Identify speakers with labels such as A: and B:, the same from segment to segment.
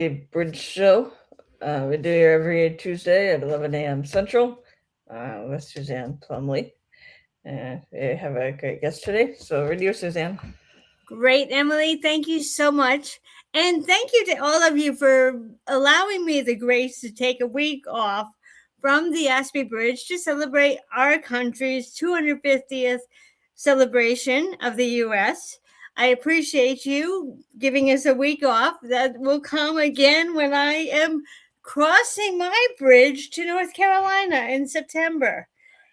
A: A bridge show. We do here every Tuesday at 11 a.m. Central with Suzanne Plumley. And we have a great guest today. So, over to you, Suzanne.
B: Great, Emily. Thank you so much. And thank you to all of you for allowing me the grace to take a week off from the Aspie Bridge to celebrate our country's 250th celebration of the U.S. I appreciate you giving us a week off. That will come again when I am crossing my bridge to North Carolina in September.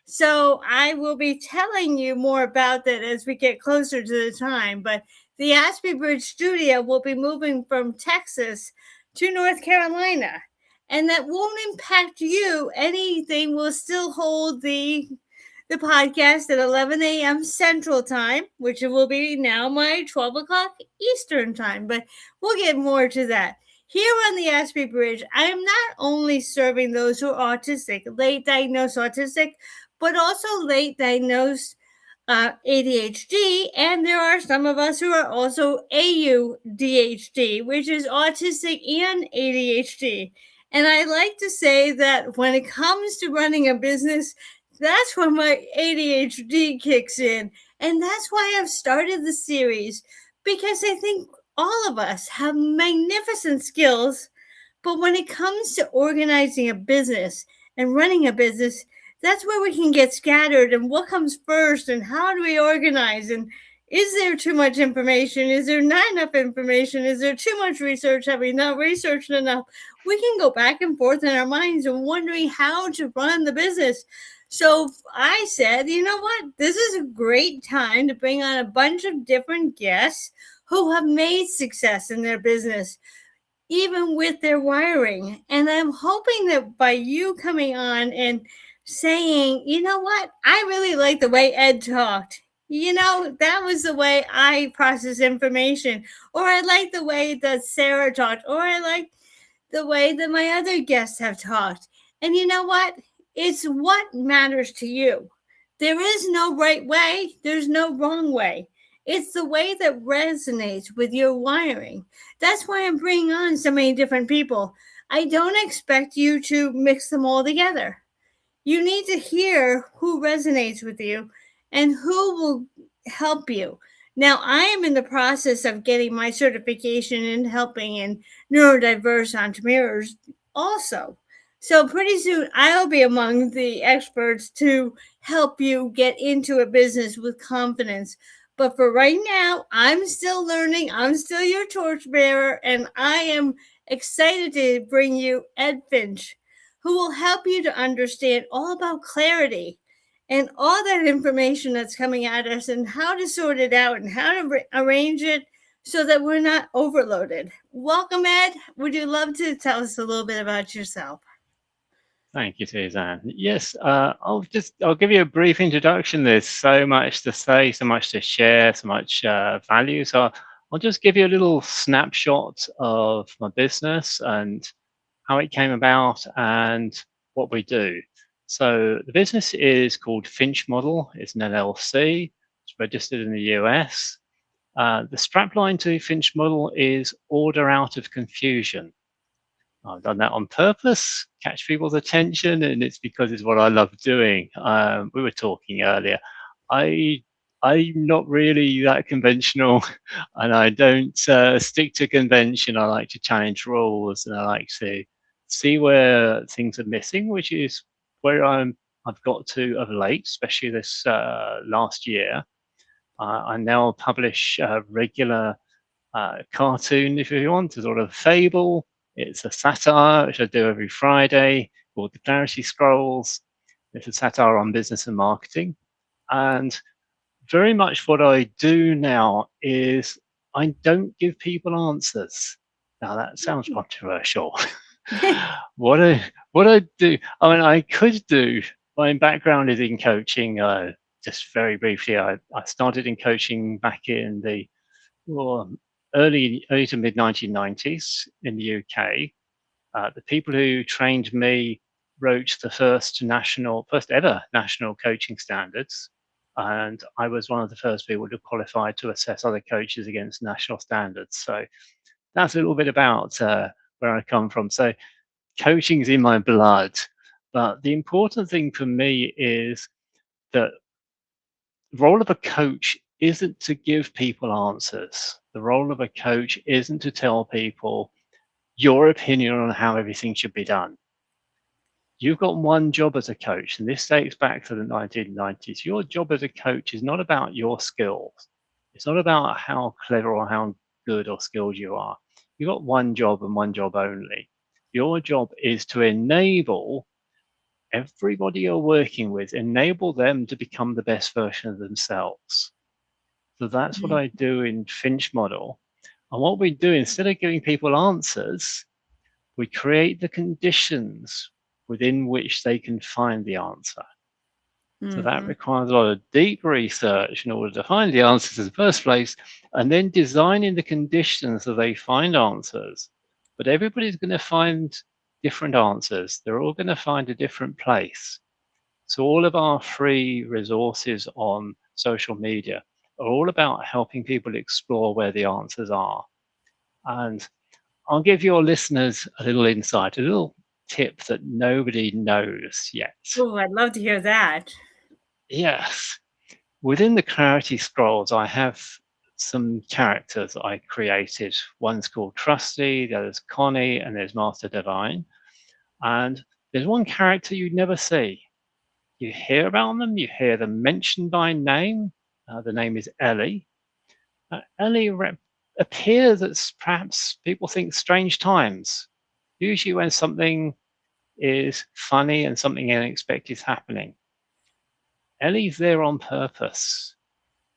B: So I will be telling you more about that as we get closer to the time. But the Aspie Bridge studio will be moving from Texas to North Carolina. And that won't impact you. Anything will still hold the podcast at 11 a.m. Central Time, which will be now my 12 o'clock Eastern Time. But we'll get more to that. Here on the Aspie Bridge, I am not only serving those who are autistic, late diagnosed autistic, but also late diagnosed ADHD, and there are some of us who are also AUDHD, which is autistic and ADHD. And I like to say that when it comes to running a business, that's when my ADHD kicks in. And that's why I've started the series, because I think all of us have magnificent skills, but when it comes to organizing a business and running a business, that's where we can get scattered and what comes first and how do we organize and is there too much information? Is there not enough information? Is there too much research? Have we not researched enough? We can go back and forth in our minds and wondering how to run the business. So I said, you know what? This is a great time to bring on a bunch of different guests who have made success in their business even with their wiring. And I'm hoping that by you coming on and saying, you know what, I really like the way Ed talked. You know, that was the way I process information. Or I like the way that Sarah talked. Or I like the way that my other guests have talked. And you know what? It's what matters to you. There is no right way, there's no wrong way. It's the way that resonates with your wiring. That's why I'm bringing on so many different people. I don't expect you to mix them all together. You need to hear who resonates with you and who will help you. Now, I am in the process of getting my certification in helping in neurodiverse entrepreneurs also. So, pretty soon, I'll be among the experts to help you get into a business with confidence. But for right now, I'm still learning. I'm still your torchbearer, and I am excited to bring you Ed Finch, who will help you to understand all about clarity and all that information that's coming at us and how to sort it out and how to arrange it so that we're not overloaded. Welcome, Ed. Would you love to tell us a little bit about yourself?
C: Thank you, Suzanne. Yes, I'll give you a brief introduction. There's so much to say, so much to share, so much value. So I'll just give you a little snapshot of my business and how it came about and what we do. So the business is called Finch Model. It's an LLC. It's registered in the US. The strapline to Finch Model is order out of confusion. I've done that on purpose, catch people's attention, and it's because it's what I love doing. We were talking earlier. I I'm not really that conventional, and I don't stick to convention. I like to challenge rules, and I like to see where things are missing, which is where I've got to of late, especially this last year. I now publish regular cartoon, if you want, a sort of fable. It's a satire, which I do every Friday, called The Clarity Scrolls. It's a satire on business and marketing. And very much what I do now is I don't give people answers. Now that sounds controversial. what I what I do, I mean, I could do. My background is in coaching. Just very briefly, I started in coaching back in the well, early to mid 1990s in the UK. The people who trained me wrote the first ever national coaching standards, and I was one of the first people to qualify to assess other coaches against national standards. So that's a little bit about where I come from. So coaching is in my blood. But the important thing for me is that the role of a coach isn't to give people answers. The role of a coach isn't to tell people your opinion on how everything should be done. You've got one job as a coach, and this dates back to the 1990s. Your job as a coach is not about your skills. It's not about how clever or how good or skilled you are. You've got one job and one job only. Your job is to enable everybody you're working with, enable them to become the best version of themselves. So that's what I do in Finch model. And what we do, instead of giving people answers, we create the conditions within which they can find the answer. So that requires a lot of deep research in order to find the answers in the first place, and then designing the conditions so they find answers. But everybody's going to find different answers. They're all going to find a different place. So all of our free resources on social media are all about helping people explore where the answers are. And I'll give your listeners a little insight, a little tip that nobody knows yet.
B: Oh, I'd love to hear that.
C: Yes. Within the Clarity Scrolls, I have some characters that I created. One's called Trusty, the other's Connie, and there's Master Divine. And there's one character you'd never see. You hear about them, you hear them mentioned by name. The name is Ellie. Ellie appears at perhaps people think strange times. Usually when something is funny and something unexpected is happening. Ellie's there on purpose.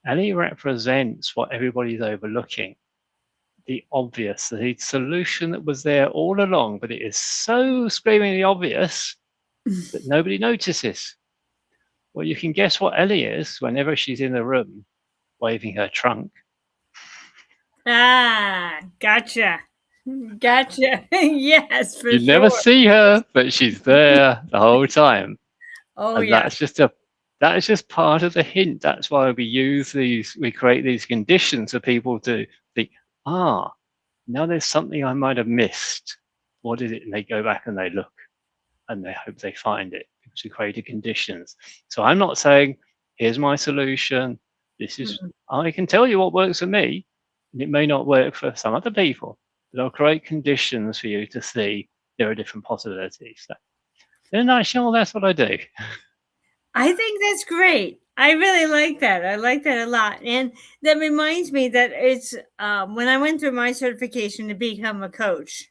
C: Ellie represents what everybody's overlooking. The obvious, the solution that was there all along, but it is so screamingly obvious that nobody notices. Well, you can guess what Ellie is whenever she's in the room waving her trunk.
B: Ah, gotcha. Gotcha. Yes, for
C: You
B: sure.
C: never see her, but she's there the whole time.
B: Oh,
C: And
B: yeah.
C: that is just part of the hint. That's why we create these conditions for people to think, now there's something I might have missed. What is it? And they go back and they look and they hope they find it because we created conditions. So I'm not saying, here's my solution. This is, I can tell you what works for me, and it may not work for some other people, but I'll create conditions for you to see there are different possibilities. So in a nutshell, that's what I do.
B: I think that's great. I really like that. I like that a lot. And that reminds me that it's when I went through my certification to become a coach,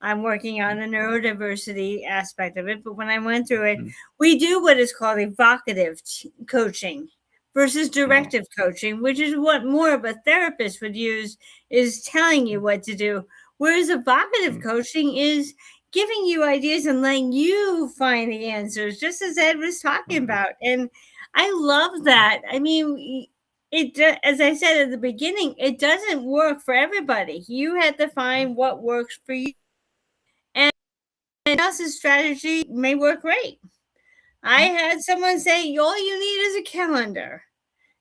B: I'm working on the neurodiversity aspect of it. But when I went through it, we do what is called evocative coaching versus directive coaching, which is what more of a therapist would use, is telling you what to do. Whereas evocative coaching is giving you ideas and letting you find the answers, just as Ed was talking about. And I love that. I mean, as I said at the beginning, it doesn't work for everybody. You have to find what works for you. And else's strategy may work great. I had someone say, all you need is a calendar.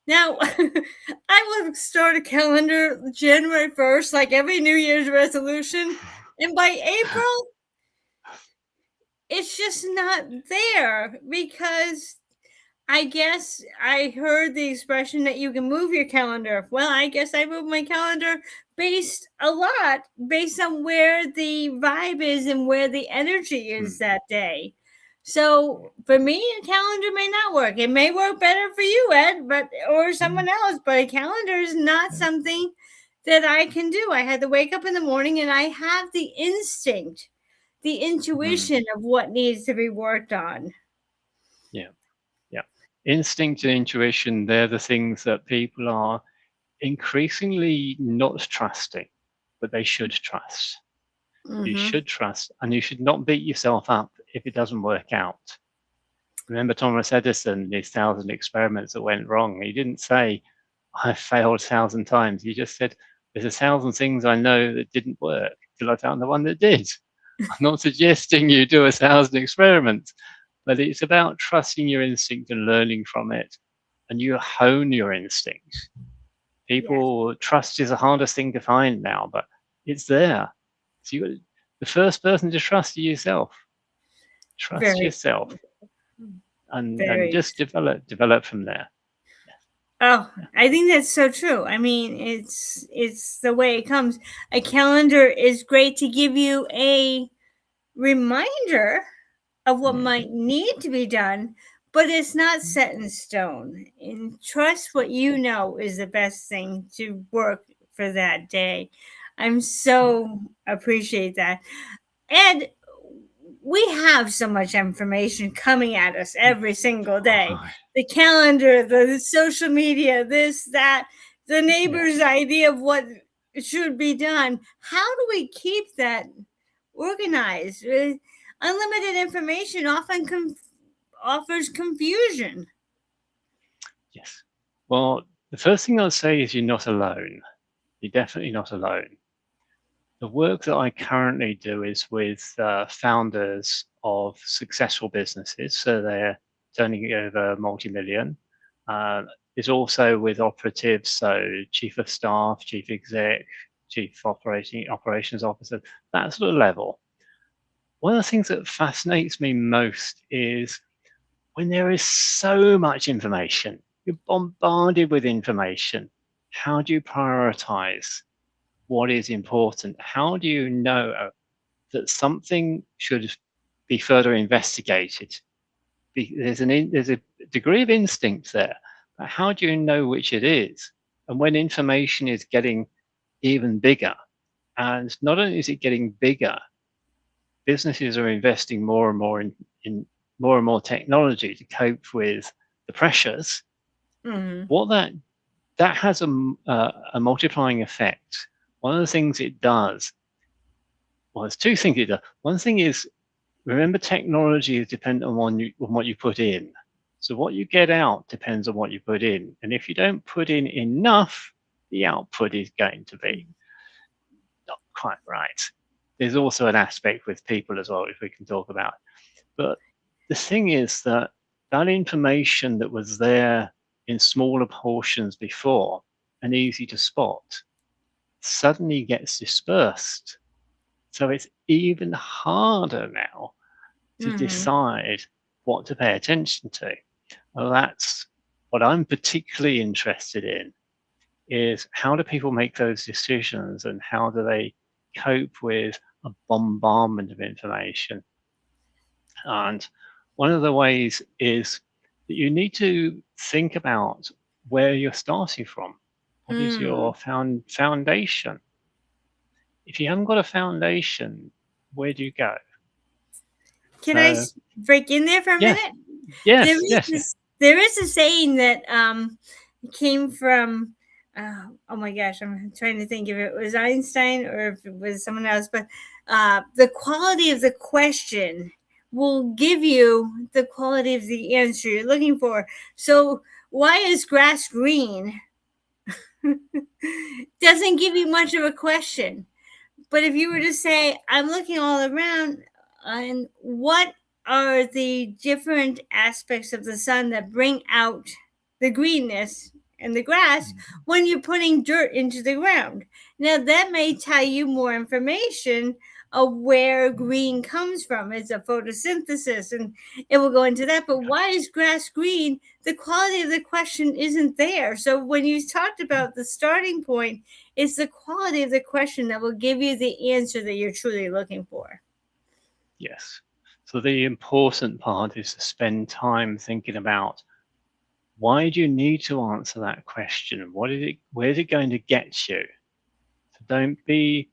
B: Now, I would start a calendar January 1st, like every New Year's resolution. And by April, it's just not there, because I guess I heard the expression that you can move your calendar. Well, I guess I move my calendar based on where the vibe is and where the energy is that day. So for me, a calendar may not work. It may work better for you, Ed, or someone else, but a calendar is not something that I can do. I had to wake up in the morning and I have the instinct, the intuition of what needs to be worked on.
C: Yeah. Instinct and intuition, they're the things that people are increasingly not trusting, but they should trust. You should trust, and you should not beat yourself up if it doesn't work out. Remember Thomas Edison, his 1,000 experiments that went wrong. He didn't say, I failed 1,000 times. He just said, there's 1,000 things I know that didn't work till I found the one that did. I'm not suggesting you do 1,000 experiments, but it's about trusting your instinct and learning from it, and you hone your instinct. Trust is the hardest thing to find now, but it's there. So the first person to trust is yourself. Trust
B: Very,
C: yourself, and
B: very.
C: just develop from there.
B: Oh, I think that's so true. I mean, it's the way it comes. A calendar is great to give you a reminder of what might need to be done, but it's not set in stone. And trust what you know is the best thing to work for that day. I'm so appreciate that. And we have so much information coming at us every single day. The calendar, the social media, this, that, the neighbor's idea of what should be done. How do we keep that organized? Unlimited information often offers confusion.
C: Yes. Well, the first thing I'll say is you're not alone. You're definitely not alone. The work that I currently do is with founders of successful businesses, so they're turning over multi-million. It's also with operatives, so chief of staff, chief exec, chief operations officer, that sort of level. One of the things that fascinates me most is when there is so much information, you're bombarded with information. How do you prioritize what is important? How do you know that something should be further investigated? There's a degree of instinct there, but how do you know which it is? And when information is getting even bigger, and not only is it getting bigger, businesses are investing more and more in more and more technology to cope with the pressures. What that has a multiplying effect. One of the things it does, well, there's two things it does. One thing is, remember, technology is dependent on what you put in. So what you get out depends on what you put in. And if you don't put in enough, the output is going to be not quite right. There's also an aspect with people as well, if we can talk about. But the thing is that that information that was there in smaller portions before and easy to spot suddenly gets dispersed. So it's even harder now to decide what to pay attention to. Well, that's what I'm particularly interested in, is how do people make those decisions and how do they cope with a bombardment of information? And one of the ways is that you need to think about where you're starting from. What is your foundation? If you haven't got a foundation, where do you go?
B: Can I break in there for a minute?
C: Yes.
B: There is a saying that came from, oh my gosh, I'm trying to think if it was Einstein or if it was someone else, but the quality of the question will give you the quality of the answer you're looking for. So why is grass green? Doesn't give you much of a question. But if you were to say, I'm looking all around, and what are the different aspects of the sun that bring out the greenness and the grass when you're putting dirt into the ground? Now, that may tell you more information of where green comes from. It's a photosynthesis, and it will go into that. But why is grass green? The quality of the question isn't there. So when you talked about the starting point, it's the quality of the question that will give you the answer that you're truly looking for.
C: Yes. So the important part is to spend time thinking about, why do you need to answer that question? Where is it going to get you? So don't be,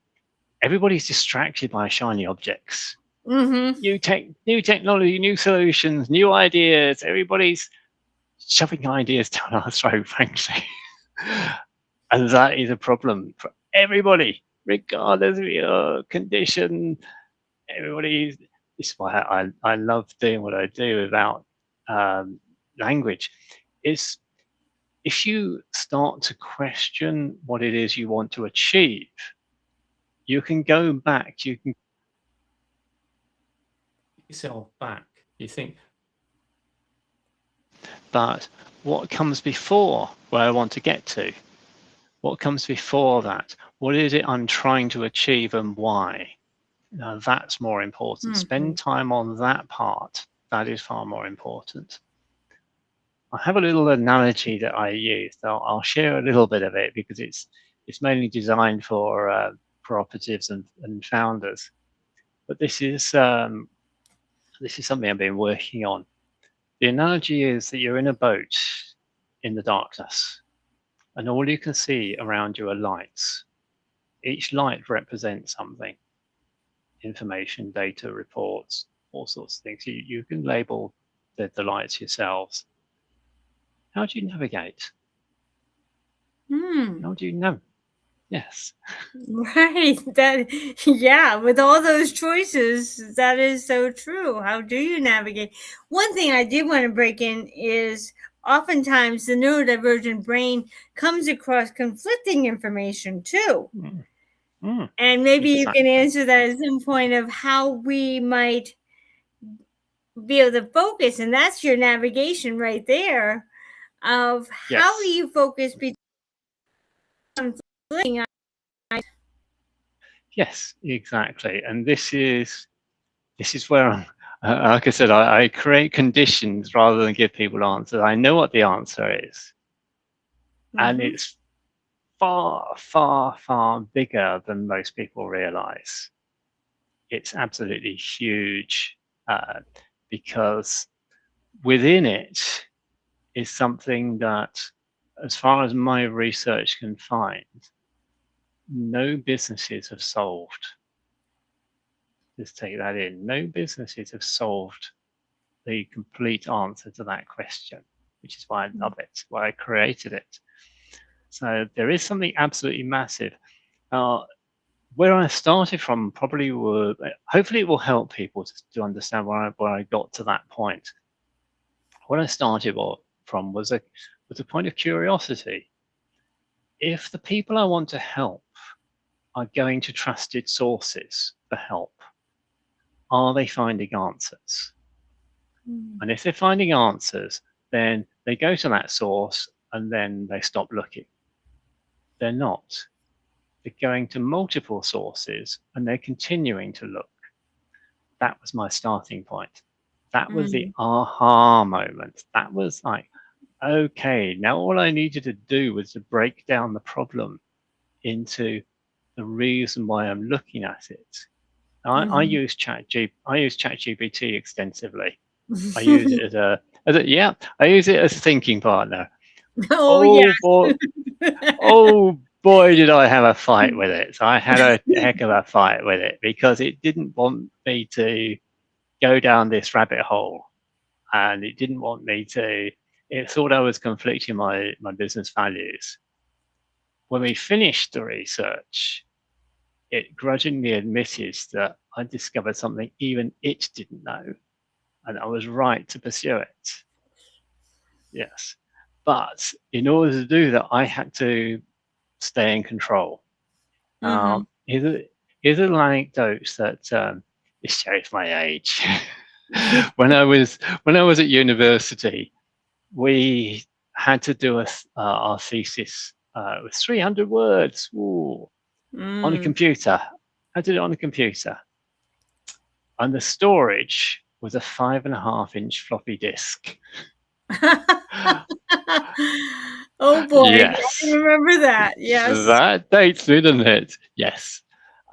C: everybody's distracted by shiny objects. New technology, new solutions, new ideas. Everybody's shoving ideas down our throat, frankly. And that is a problem for everybody, regardless of your condition. This is why I love doing what I do about language. Is if you start to question what it is you want to achieve, you can go back, you can yourself back. You think, but what comes before where I want to get to? What comes before that? What is it I'm trying to achieve and why? That's more important. Spend time on that part. That is far more important. I have a little analogy that I use. I'll share a little bit of it because it's mainly designed for operatives and founders. But this is something I've been working on. The analogy is that you're in a boat in the darkness, and all you can see around you are lights. Each light represents something: information, data, reports, all sorts of things. You can label the lights yourselves. How do you navigate? How do you know? Yes.
B: Right. That, yeah, with all those choices, that is so true. How do you navigate? One thing I did want to break in is oftentimes the neurodivergent brain comes across conflicting information too. And maybe you can answer that at some point of how we might be able to focus. And that's your navigation right there of how do you focus between conflicting.
C: Yes, exactly. And this is where I'm, like I said, I create conditions rather than give people answers. I know what the answer is. And it's far, far, far bigger than most people realize. It's absolutely huge because within it is something that, as far as my research can find, no businesses have solved. Just take that in. No businesses have solved the complete answer to that question, which is why I love it, why I created it. So there is something absolutely massive. Where I started from probably hopefully it will help people to understand where I got to that point. What I started from was a point of curiosity. If the people I want to help are going to trusted sources for help, are they finding answers? And if they're finding answers, then they go to that source and then they stop looking. They're not. They're going to multiple sources and they're continuing to look. That was my starting point. That was the aha moment. That was like, okay, now all I needed to do was to break down the problem into the reason why I'm looking at it. I use ChatGPT extensively. I use it I use it as a thinking partner.
B: Yeah.
C: Oh boy, did I have a fight with it. I had a heck of a fight with it because it didn't want me to go down this rabbit hole, and it didn't want me to. It thought I was conflicting my business values. When we finished the research, it grudgingly admitted that I discovered something even it didn't know, and I was right to pursue it. Yes. But in order to do that, I had to stay in control. Here's a little anecdote that it shows my age. When I was at university, we had to do our thesis with 300 words on a computer. I did it on a computer, and the storage was a 5.5-inch floppy disk.
B: Oh boy,
C: yes.
B: I remember that. Yes.
C: That dates me, doesn't it? Yes.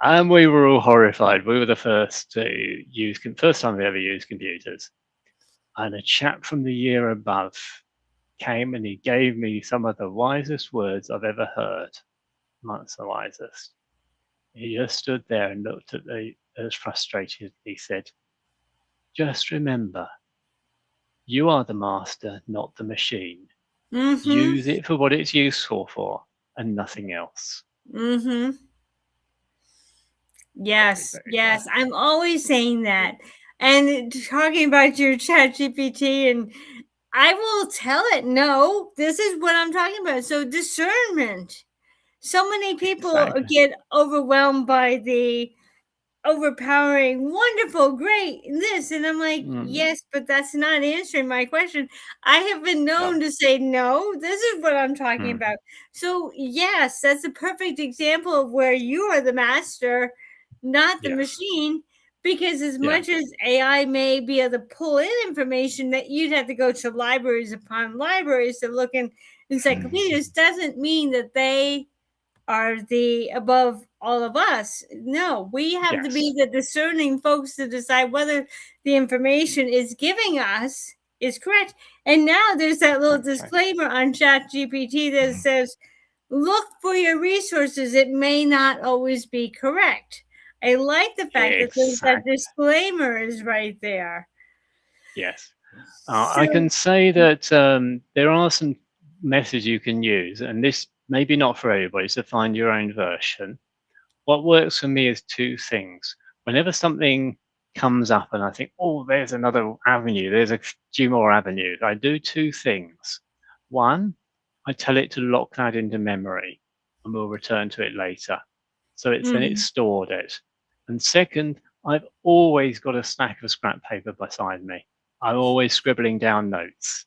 C: And we were all horrified. We were the first time we ever used computers. And a chap from the year above came and he gave me some of the wisest words I've ever heard. Amongst the wisest. He just stood there and looked at me as frustrated. He said, "Just remember, you are the master, not the machine. Use it for what it's useful for and nothing else."
B: Yes, yes. I'm always saying that. And talking about your chat GPT, and I will tell it, no, this is what I'm talking about. So discernment. So many people get overwhelmed by the overpowering, wonderful, great, this. And I'm like, yes, but that's not answering my question. I have been known to say, no, this is what I'm talking about. So, yes, that's a perfect example of where you are the master not the
C: Yes.
B: machine. Because as
C: Yeah.
B: much as AI may be able to pull in information, that you'd have to go to libraries upon libraries to look in encyclopedias, doesn't mean that they are the above all of us. No, we have to be
C: Yes.
B: the discerning folks to decide whether the information is giving us is correct. And now there's that little
C: Okay.
B: disclaimer on Chat GPT that says, look for your resources. It may not always be correct. I like the fact that that
C: Exactly.
B: disclaimer is right there.
C: Yes. I
B: So,
C: can say that there are some methods you can use, and this maybe not for everybody, so find your own version. What works for me is two things. Whenever something comes up and I think, oh, there's another avenue, there's a few more avenues, I do two things. One, I tell it to lock that into memory and we'll return to it later. So then it's stored it. And second, I've always got a stack of scrap paper beside me. I'm always scribbling down notes.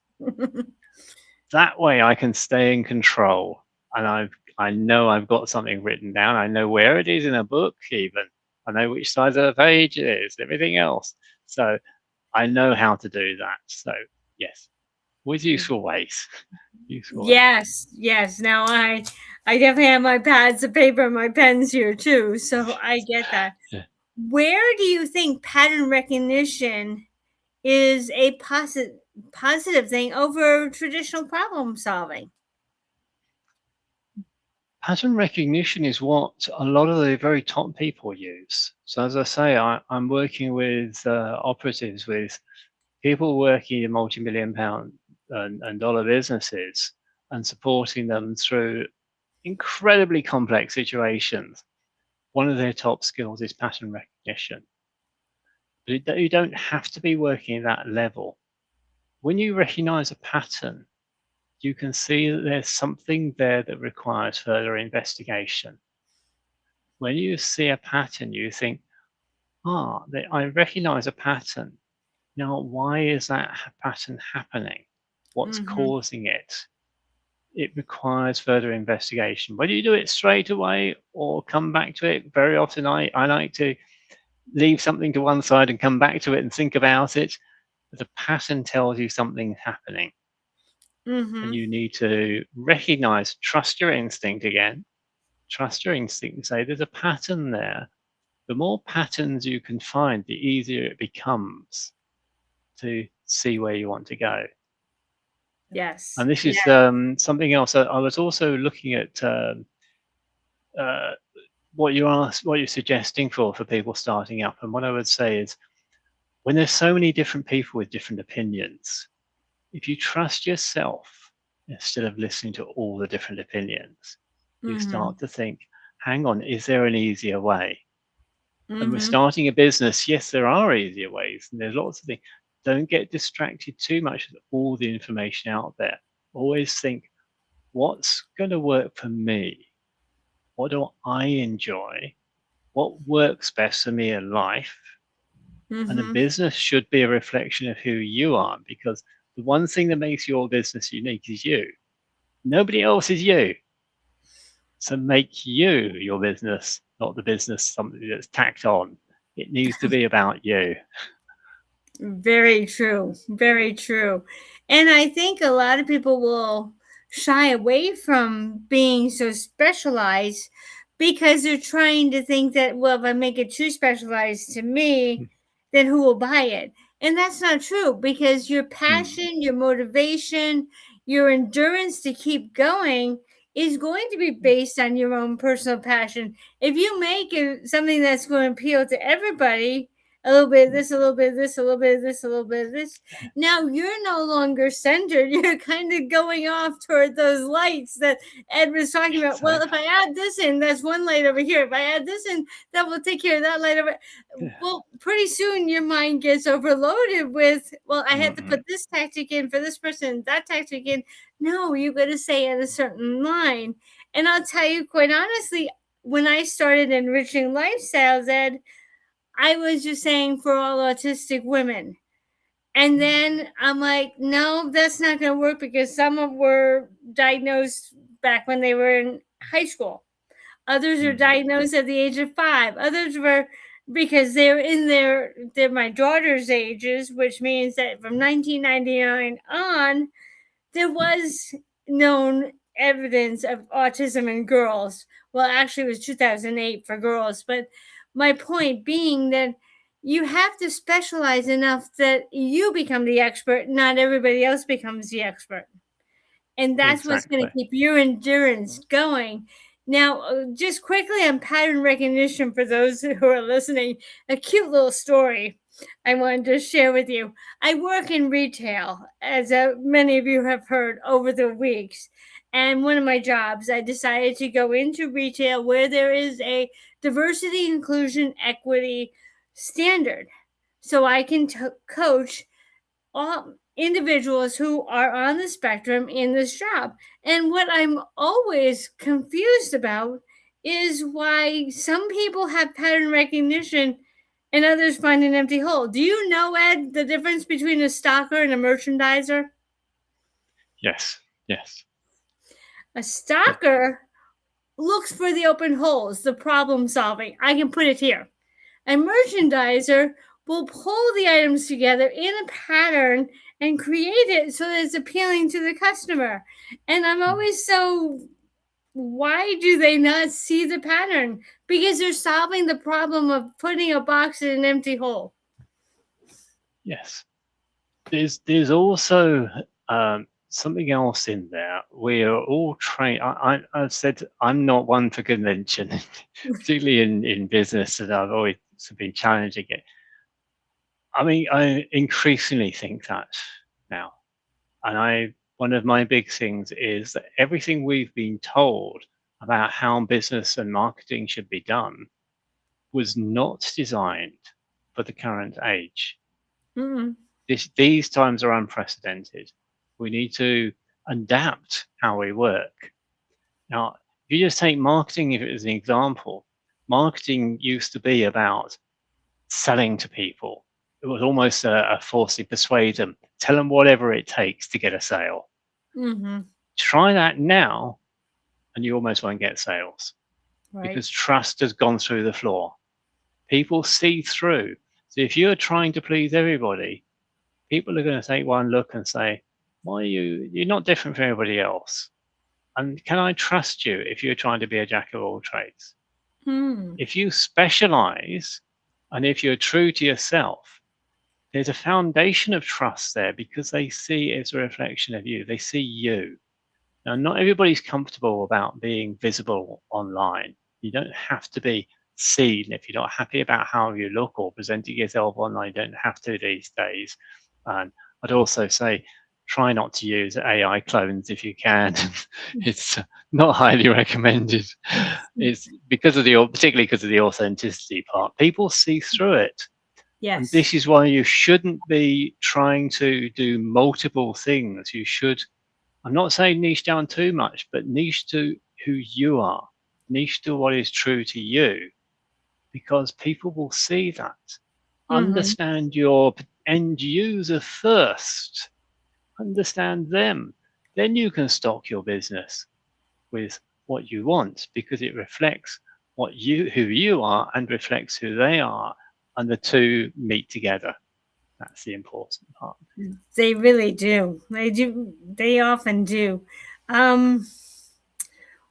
C: That way I can stay in control, and I know I've got something written down. I know where it is in a book, even. I know which side of the page it is, everything else. So I know how to do that. So yes, with useful ways. Useful ways.
B: yes, yes. Now I definitely have my pads of paper and my pens here too, so I get that.
C: Yeah.
B: Where do you think pattern recognition is a positive thing over traditional problem solving?
C: Pattern recognition is what a lot of the very top people use. So as I say, I'm working with operatives, with people working in multi-million pound and dollar businesses, and supporting them through incredibly complex situations. One of their top skills is pattern recognition. But you don't have to be working at that level. When you recognize a pattern, you can see that there's something there that requires further investigation. When you see a pattern, you think, I recognize a pattern. Now, why is that pattern happening? What's
B: Mm-hmm.
C: causing it? It requires further investigation. Whether you do it straight away or come back to it, very often I like to leave something to one side and come back to it and think about it. But the pattern tells you something's happening, and
B: Mm-hmm.
C: you need to recognize, trust your instinct again, trust your instinct and say, there's a pattern there. The more patterns you can find, the easier it becomes to see where you want to go.
B: Yes.
C: And this
B: Yeah.
C: is something else. I was also looking at what you're suggesting for people starting up. And what I would say is, when there's so many different people with different opinions, if you trust yourself instead of listening to all the different opinions, you
B: Mm-hmm.
C: start to think, hang on, is there an easier way? And we're
B: Mm-hmm.
C: starting a business. Yes, there are easier ways, and there's lots of things. Don't get distracted too much with all the information out there. Always think, what's going to work for me? What do I enjoy? What works best for me in life? And a
B: Mm-hmm.
C: business should be a reflection of who you are, because the one thing that makes your business unique is you. Nobody else is you. So make you your business, not the business something that's tacked on. It needs to be about you.
B: Very true. Very true. And I think a lot of people will shy away from being so specialized because they're trying to think that, well, if I make it too specialized to me, then who will buy it? And that's not true, because your
C: Mm.
B: passion, your motivation, your endurance to keep going is going to be based on your own personal passion. If you make it something that's going to appeal to everybody, a little bit of this, a little bit of this, a little bit of this, a little bit of this. Now you're no longer centered. You're kind of going off toward those lights that Ed was talking about. Well, if
C: Exactly.
B: I add this in, that's one light over here. If I add this in, that will take care of that light over.
C: Yeah.
B: Well, pretty soon your mind gets overloaded with, well, I had to
C: Mm-mm.
B: put this tactic in for this person, that tactic in. No, you got to say at a certain line. And I'll tell you quite honestly, when I started enriching lifestyles, Ed, I was just saying for all autistic women. And then I'm like, no, that's not going to work, because some of were diagnosed back when they were in high school. Others are
C: Mm.
B: diagnosed at the age of 5. Others were because they're in they're my daughter's ages, which means that from 1999 on, there was known evidence of autism in girls. Well, actually, it was 2008 for girls. But my point being that you have to specialize enough that you become the expert, not everybody else becomes the expert. And that's what's going
C: Exactly.
B: to keep your endurance going. Now, just quickly on pattern recognition for those who are listening, a cute little story I wanted to share with you. I work in retail, as many of you have heard over the weeks. And one of my jobs, I decided to go into retail where there is a diversity, inclusion, equity standard. So I can coach all individuals who are on the spectrum in this job. And what I'm always confused about is why some people have pattern recognition and others find an empty hole. Do you know, Ed, the difference between a stalker and a merchandiser?
C: Yes. Yes.
B: A stalker looks for the open holes, the problem solving. I can put it here. A merchandiser will pull the items together in a pattern and create it so that it's appealing to the customer. And I'm always so, why do they not see the pattern? Because they're solving the problem of putting a box in an empty hole.
C: Yes. There's also something else in there. We are all trained. I've said I'm not one for convention, particularly in business, and I've always been challenging it. I mean, I increasingly think that now, and one of my big things is that everything we've been told about how business and marketing should be done was not designed for the current age.
B: Mm-mm.
C: These times are unprecedented. We need to adapt how we work. Now, if you just take marketing as an example, marketing used to be about selling to people. It was almost a forcing persuade them, tell them whatever it takes to get a sale.
B: Mm-hmm.
C: Try that now, and you almost won't get sales
B: Right.
C: because trust has gone through the floor. People see through. So if you're trying to please everybody, people are going to take one look and say, why are you're not different from everybody else. And can I trust you if you're trying to be a jack of all trades?
B: Hmm.
C: If you specialize and if you're true to yourself, there's a foundation of trust there because they see it as a reflection of you. They see you. Now, not everybody's comfortable about being visible online. You don't have to be seen if you're not happy about how you look or presenting yourself online. You don't have to these days. And I'd also say try not to use AI clones if you can. It's not highly recommended. It's because of particularly because of the authenticity part. People see through it. And
B: Yes.
C: this is why you shouldn't be trying to do multiple things. You should, I'm not saying niche down too much, but niche to who you are, niche to what is true to you, because people will see that. Understand your end user first, understand them. Then you can stock your business with what you want because it reflects who you are and reflects who they are, and the two meet together. That's the important part.
B: They really do. They do. They often do. Um,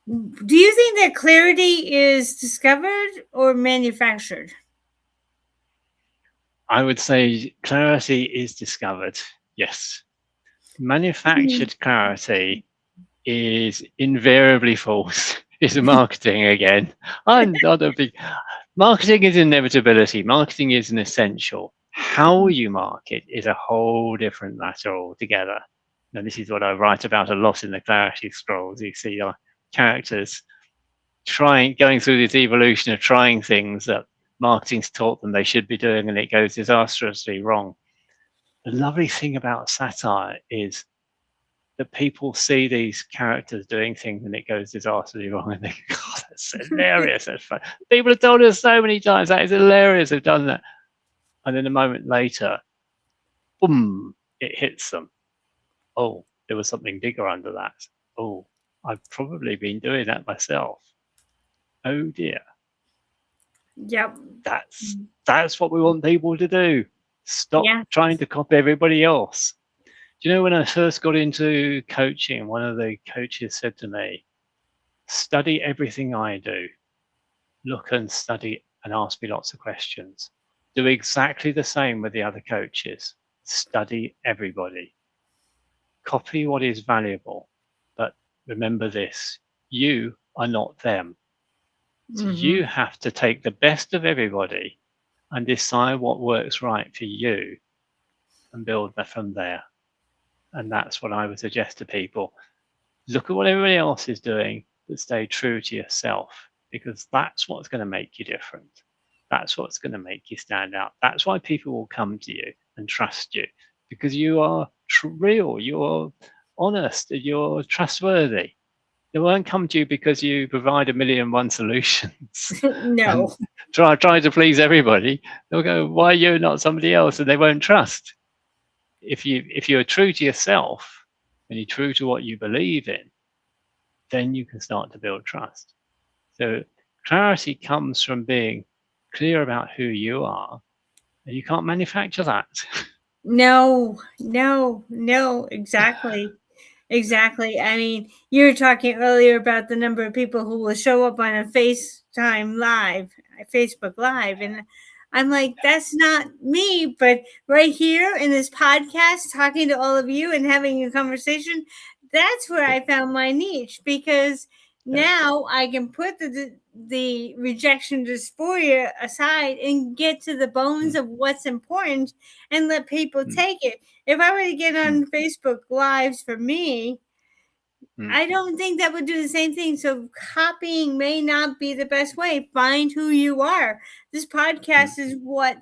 B: do you think that clarity is discovered or manufactured?
C: I would say clarity is discovered. Yes. Manufactured clarity is invariably false. It's marketing again. I'm not a big marketing is inevitability. Marketing is an essential. How you market is a whole different matter altogether. Now, this is what I write about a lot in the clarity scrolls. You see our characters going through this evolution of trying things that marketing's taught them they should be doing, and it goes disastrously wrong. The lovely thing about satire is that people see these characters doing things and it goes disastrously wrong, and they go, God, that's hilarious. That's fun. People have told us so many times that is hilarious. They've done that. And then a moment later, boom, it hits them. Oh, there was something bigger under that. Oh, I've probably been doing that myself. Oh dear.
B: Yep.
C: That's what we want people to do. Stop
B: Yeah.
C: trying to copy everybody else. Do you know, when I first got into coaching, one of the coaches said to me, study everything I do. Look and study and ask me lots of questions. Do exactly the same with the other coaches. Study everybody. Copy what is valuable. But remember this, you are not them. So
B: Mm-hmm.
C: you have to take the best of everybody and decide what works right for you and build that from there. And that's what I would suggest to people. Look at what everybody else is doing, but stay true to yourself, because that's what's going to make you different. That's what's going to make you stand out. That's why people will come to you and trust you, because you are real, you're honest, you're trustworthy. They won't come to you because you provide 1,000,001 solutions and
B: No.
C: try to please everybody. They'll go, why are you not somebody else? And they won't trust. If you're true to yourself and you're true to what you believe in, then you can start to build trust. So clarity comes from being clear about who you are, and you can't manufacture that.
B: No, no, no, exactly. Exactly. I mean, you were talking earlier about the number of people who will show up on a FaceTime live, a Facebook live, and I'm like, that's not me. But right here in this podcast, talking to all of you and having a conversation, that's where I found my niche, because
C: Yeah.
B: now I can put the rejection dysphoria aside and get to the bones
C: Mm,
B: of what's important and let people
C: mm,
B: take it. If I were to get
C: mm,
B: on Facebook Lives for me,
C: mm,
B: I don't think that would do the same thing. So copying may not be the best way. Find who you are. This
C: mm.
B: podcast is what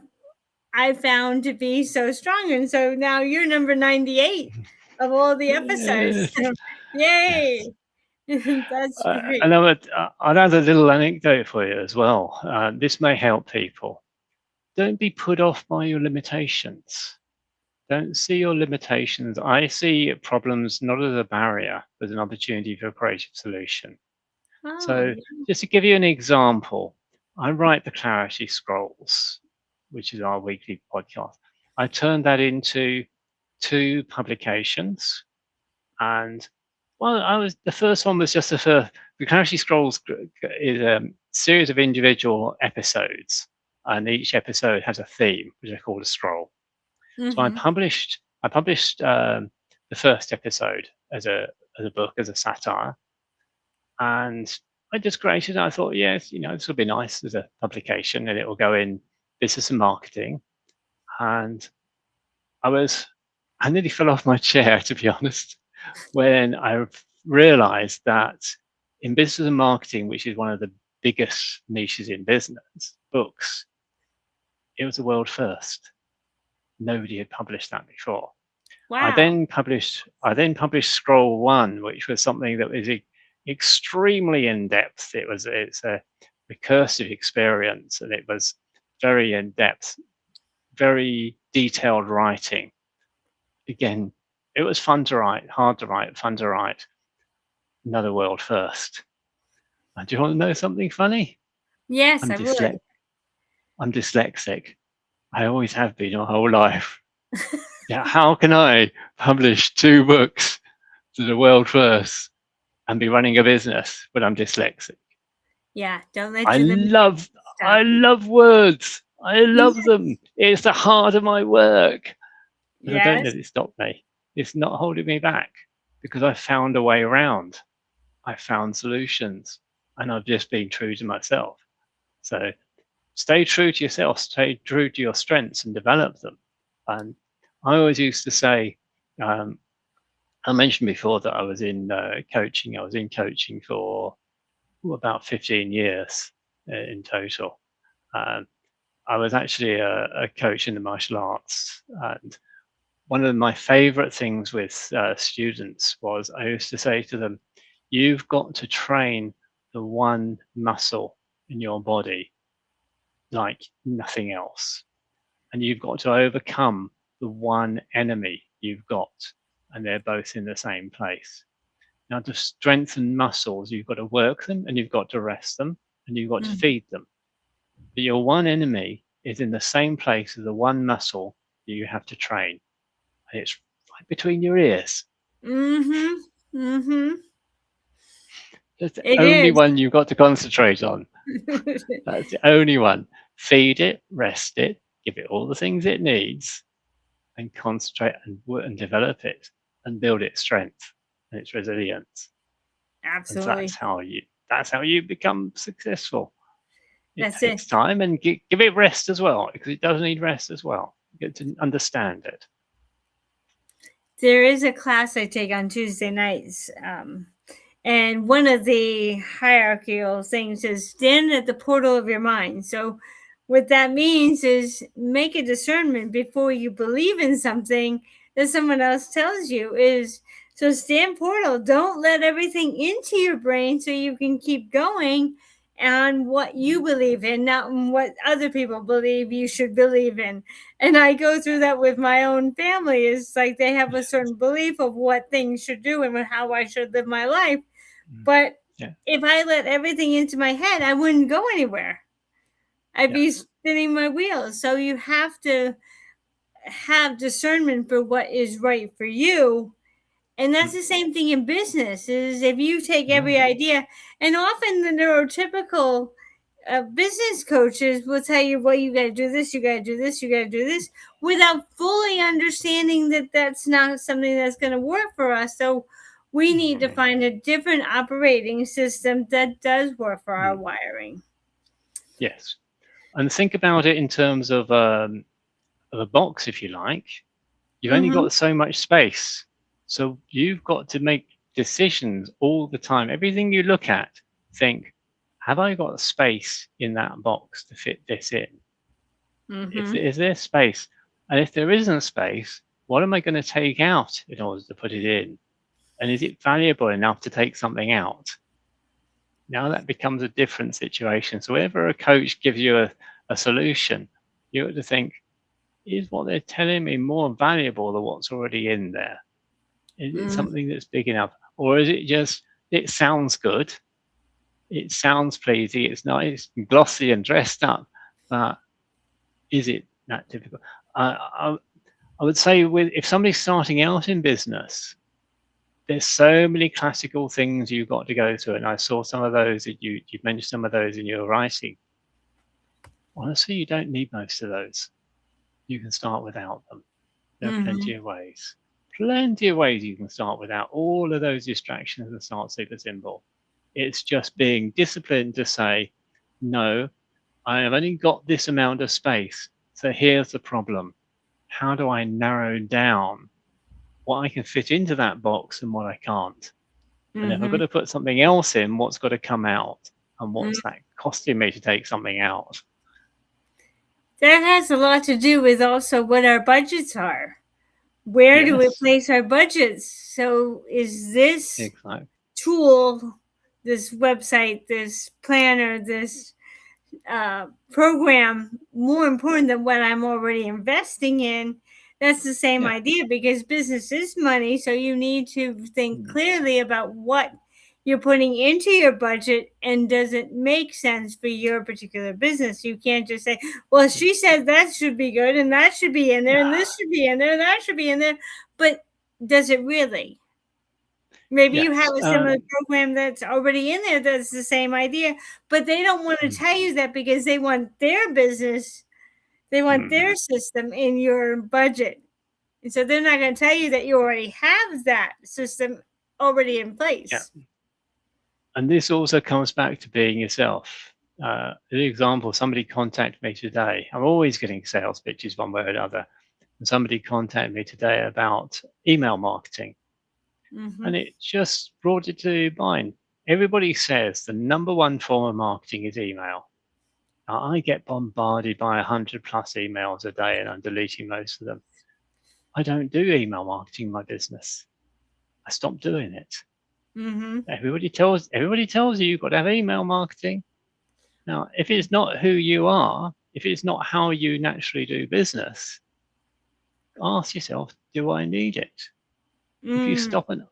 B: I found to be so strong. And so now you're number 98 of all the episodes.
C: Yes. Yes.
B: Yay. That's great.
C: And I'd add a little anecdote for you as well. This may help people. Don't be put off by your limitations. Don't see your limitations. I see problems not as a barrier, but an opportunity for a creative solution.
B: Oh,
C: So, just to give you an example, I write the Clarity Scrolls, which is our weekly podcast. I turned that into 2 publications, and well, the first one was just the Clarity Scrolls is a series of individual episodes, and each episode has a theme, which I call a scroll. So
B: mm-hmm.
C: I published the first episode as a book, as a satire, and I just created it. I thought, yes, this will be nice as a publication, and it will go in business and marketing. And I nearly fell off my chair, to be honest, when I realized that in business and marketing, which is one of the biggest niches in business, books, it was a world first. Nobody had published that before. I
B: Wow.
C: then published Scroll One, which was something that was extremely in depth. It's a recursive experience, and it was very in depth, very detailed writing. Again, it was fun to write, hard to write, fun to write. Another world first. And do you want to know something funny?
B: Yes,
C: I'm
B: I would.
C: I'm dyslexic. I always have been my whole life. Yeah, how can I publish 2 books to the world first and be running a business when I'm dyslexic?
B: Yeah, don't let
C: I
B: your limitations
C: love
B: stop you.
C: words. I love
B: Yes.
C: them. It's the heart of my work. But I don't
B: Yes.
C: let it stop me. It's not holding me back, because I found a way around. I found solutions, and I've just been true to myself. So stay true to yourself, stay true to your strengths and develop them. And I always used to say, um, I mentioned before that I was in coaching. I was in coaching for about 15 years in total. Um, I was actually a coach in the martial arts. And one of my favorite things with students was I used to say to them, you've got to train the one muscle in your body like nothing else. And you've got to overcome the one enemy you've got, and they're both in the same place. Now, to strengthen muscles, you've got to work them and you've got to rest them. and you've got to feed them. But your one enemy is in the same place as the one muscle that you have to train, and it's right between your ears. That's the
B: It
C: only
B: is.
C: one you've got to concentrate on. That's the only one. Feed it, rest it, give it all the things it needs, and concentrate and work and develop it and build its strength and its resilience. And
B: Absolutely.
C: that's how you become successful. It
B: That's
C: takes
B: it.
C: time, and give it rest as well, because it does need rest as well. You get to understand it.
B: There is a class I take on Tuesday nights. And one of the hierarchical things is stand at the portal of your mind. So, what that means is make a discernment before you believe in something that someone else tells you. So stand portal. Don't let everything into your brain so you can keep going on what you believe in, not on what other people believe you should believe in. And I go through that with my own family. It's like they have a certain belief of what things should do and how I should live my life. But
C: Yeah.
B: if I let everything into my head, I wouldn't go anywhere. I'd be spinning my wheels. So you have to have discernment for what is right for you. And that's the same thing in business is if you take every idea, and often the neurotypical business coaches will tell you, well, you got to do this, you got to do this, you got to do this, without fully understanding that that's not something that's going to work for us. So we need to find a different operating system that does work for our wiring.
C: Yes. And think about it in terms of a box, if you like. You've only got so much space. So you've got to make decisions all the time. Everything you look at, think, have I got space in that box to fit this in? Is there space? And if there isn't space, what am I going to take out in order to put it in? And is it valuable enough to take something out? Now that becomes a different situation. So whenever a coach gives you a solution, you have to think, is what they're telling me more valuable than what's already in there? Is it something that's big enough? Or is it just, it sounds good, it sounds pleasing, it's nice, glossy and dressed up, but is it that difficult? I would say if somebody's starting out in business, there's so many classical things you've got to go through, and I saw some of those that you mentioned some of those in your writing. Honestly, you don't need most of those. You can start without them. There are plenty of ways. Plenty of ways you can start without all of those distractions and start super simple. It's just being disciplined to say, no, I have only got this amount of space. So here's the problem. How do I narrow down what I can fit into that box and what I can't? And if I've got to put something else in, what's got to come out? And what's that costing me to take something out?
B: That has a lot to do with also what our budgets are. Where do we place our budgets? So is this tool, this website, this planner, this program more important than what I'm already investing in? That's the same idea, because business is money. So you need to think clearly about what you're putting into your budget, and does it make sense for your particular business? You can't just say, well, she said that should be good, and that should be in there, and this should be in there, and that should be in there. But does it really? Maybe you have a similar program that's already in there that's the same idea, but they don't want to tell you that because they want their business, they want their system in your budget. And so they're not going to tell you that you already have that system already in place.
C: Yeah. And this also comes back to being yourself. An example, somebody contacted me today. I'm always getting sales pitches one way or another. And somebody contacted me today about email marketing. And it just brought it to mind. Everybody says the number one form of marketing is email. Now, I get bombarded by 100 plus emails a day, and I'm deleting most of them. I don't do email marketing in my business. I stopped doing it. Everybody tells you you've got to have email marketing. Now, if it's not who you are, if it's not how you naturally do business, ask yourself, do I need it? If you stop and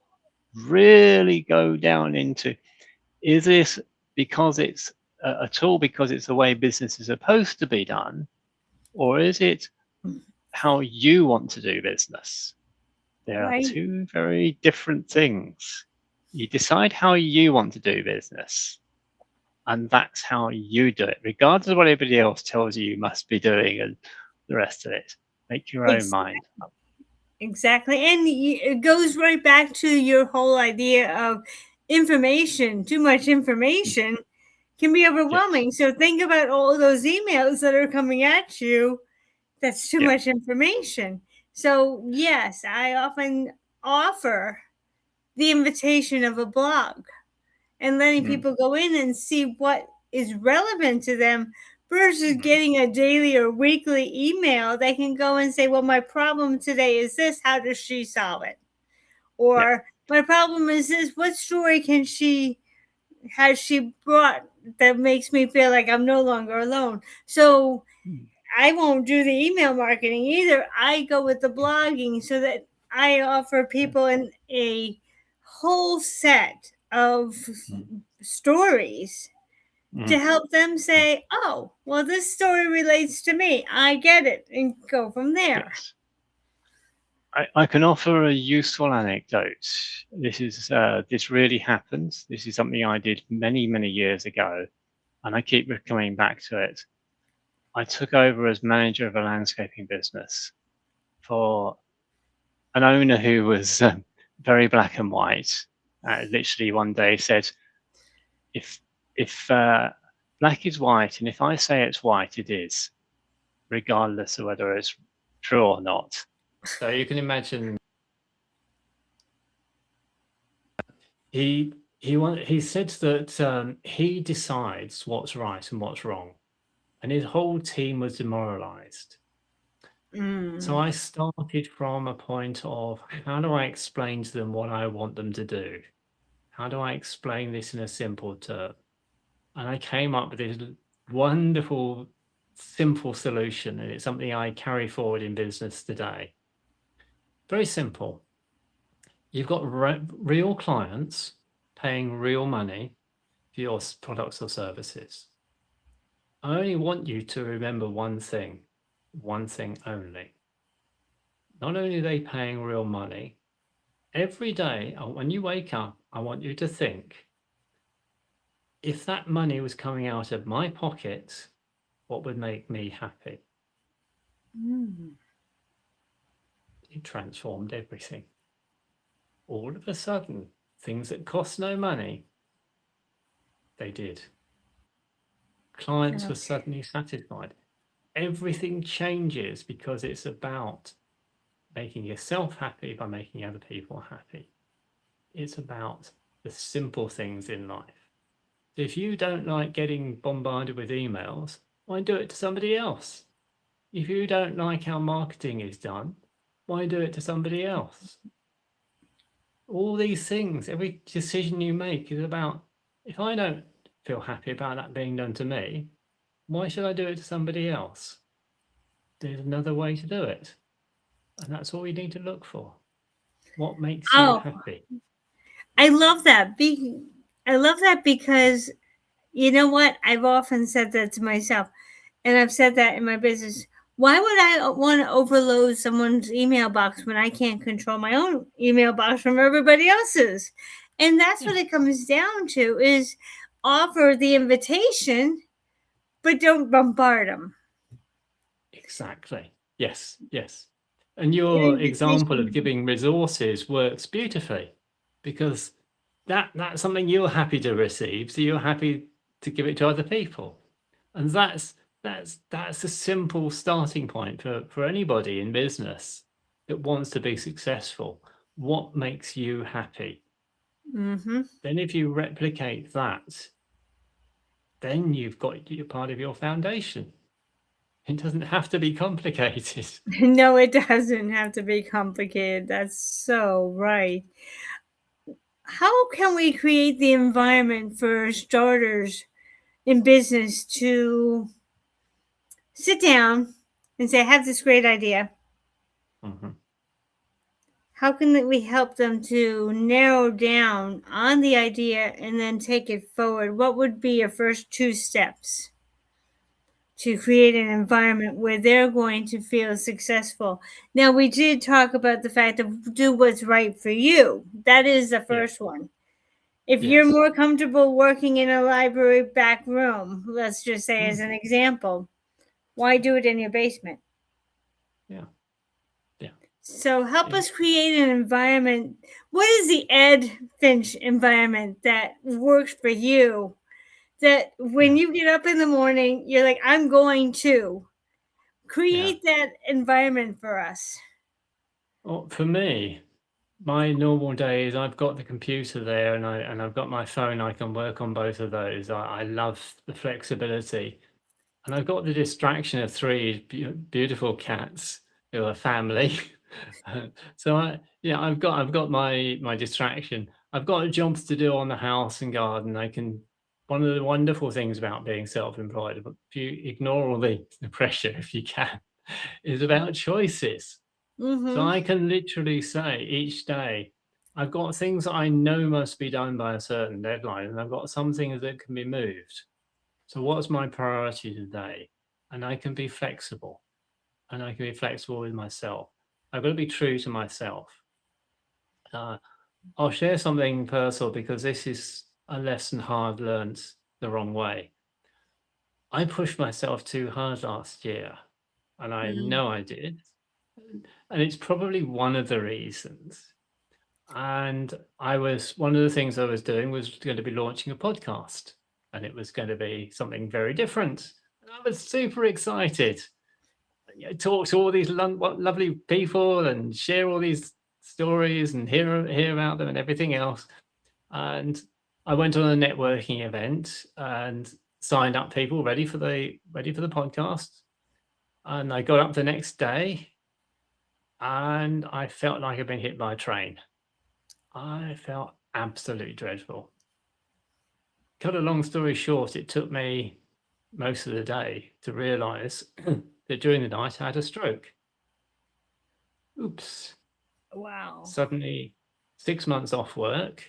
C: really go down into, is this because it's a tool because it's the way business is supposed to be done, or is it how you want to do business? There are
B: Right.
C: two very different things. You decide how you want to do business, and that's how you do it, regardless of what everybody else tells you must be doing and the rest of it. Make your own mind up.
B: Exactly. And it goes right back to your whole idea of information. Too much information can be
C: Yes.
B: overwhelming. So think about all those emails that are coming at you. That's too
C: Yeah.
B: much information. So, yes, I often offer the invitation of a blog and letting people go in and see what is relevant to them versus getting a daily or weekly email. They can go and say, well, my problem today is this. How does she solve it? Or my problem is this. What story has she brought that makes me feel like I'm no longer alone? So I won't do the email marketing either. I go with the blogging so that I offer people a whole set of stories to help them say, oh, well, this story relates to me. I get it, and go from there.
C: Yes. I can offer a useful anecdote. This really happens. This is something I did many, many years ago, and I keep coming back to it. I took over as manager of a landscaping business for an owner who was very black and white. Literally one day said, if black is white, and if I say it's white, it is, regardless of whether it's true or not.
D: So you can imagine he said that he decides what's right and what's wrong, and his whole team was demoralized. So I started from a point of, how do I explain to them what I want them to do? How do I explain this in a simple term? And I came up with this wonderful, simple solution, and it's something I carry forward in business today. Very simple. You've got real clients paying real money for your products or services. I only want you to remember one thing only. Not only are they paying real money, every day when you wake up, I want you to think, if that money was coming out of my pocket, what would make me happy? It transformed everything. All of a sudden, things that cost no money, they did. Clients were suddenly satisfied. Everything changes because it's about making yourself happy by making other people happy. It's about the simple things in life. If you don't like getting bombarded with emails, why do it to somebody else? If you don't like how marketing is done, why do it to somebody else? All these things, every decision you make is about, if I don't feel happy about that being done to me, why should I do it to somebody else? There's another way to do it. And that's all you need to look for. What makes you happy?
B: I love that. I love that because you know what? I've often said that to myself, and I've said that in my business. Why would I want to overload someone's email box when I can't control my own email box from everybody else's? And that's what it comes down to, is offer the invitation, but don't bombard them.
D: Exactly. Yes. And your example of giving resources works beautifully, because that's something you're happy to receive, so you're happy to give it to other people. And that's a simple starting point for anybody in business that wants to be successful. What makes you happy? Then if you replicate that, then you've got your part of your foundation. It doesn't have to be complicated.
B: No, it doesn't have to be complicated. That's so right. How can we create the environment for starters in business to sit down and say, I have this great idea. how can we help them to narrow down on the idea and then take it forward? What would be your first 2 steps to create an environment where they're going to feel successful? Now, we did talk about the fact of do what's right for you. That is the
D: Yeah.
B: first one. If you're
D: Yes.
B: more comfortable working in a library back room, let's just say as an example, why do it in your basement?
D: Yeah. Yeah.
B: So help
D: Yeah.
B: us create an environment. What is the Ed Finch environment that works for you? That when
D: Yeah.
B: you get up in the morning, you're like, I'm going to
D: Yeah.
B: create that environment for us.
D: Well, for me, my normal day is I've got the computer there and I've got my phone. I can work on both of those. I love the flexibility. And I've got the distraction of 3 beautiful cats who are family. So I've got my distraction. I've got jobs to do on the house and garden. One of the wonderful things about being self-employed, but if you ignore all the pressure if you can, is about choices. So
B: Mm-hmm.
D: I can literally say each day, I've got things that I know must be done by a certain deadline, and I've got some things that can be moved. So what's my priority today? And I can be flexible, and I can be flexible with myself. I've got to be true to myself. I'll share something personal because this is a lesson hard learned the wrong way. I pushed myself too hard last year, and I know I did. And it's probably one of the reasons. And one of the things I was doing was going to be launching a podcast, and it was going to be something very different. And I was super excited. Talk to all these lovely people and share all these stories and hear about them and everything else. And I went on a networking event and signed up people ready for the podcast. And I got up the next day and I felt like I'd been hit by a train. I felt absolutely dreadful. Cut a long story short, it took me most of the day to realize that during the night I had a stroke. Oops.
B: Wow.
D: Suddenly 6 months off work,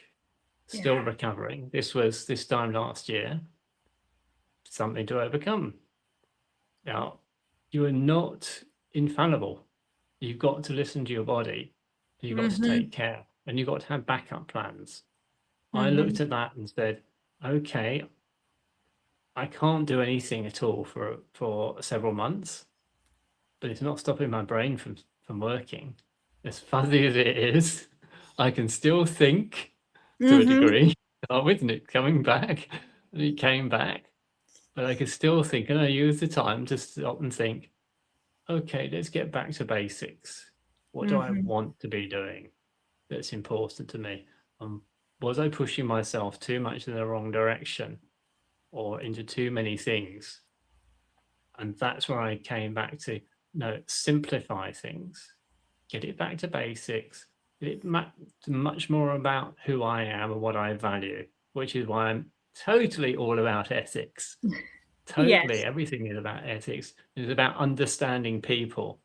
D: still
B: Yeah.
D: recovering. This was this time last year. Something to overcome. Now, you are not infallible. You've got to listen to your body. You've got to take care, and you've got to have backup plans. I looked at that and said, okay, I can't do anything at all for several months, but it's not stopping my brain from working. As fuzzy as it is, I can still think to a degree. Isn't it coming back? And it came back, but I could still think, and I used the time to stop and think, okay, let's get back to basics. What do I want to be doing that's important to me? Was I pushing myself too much in the wrong direction or into too many things? And that's where I came back to, no, simplify things, get it back to basics, get it much more about who I am and what I value, which is why I'm totally all about ethics. Totally,
B: Yes.
D: everything is about ethics. It's about understanding people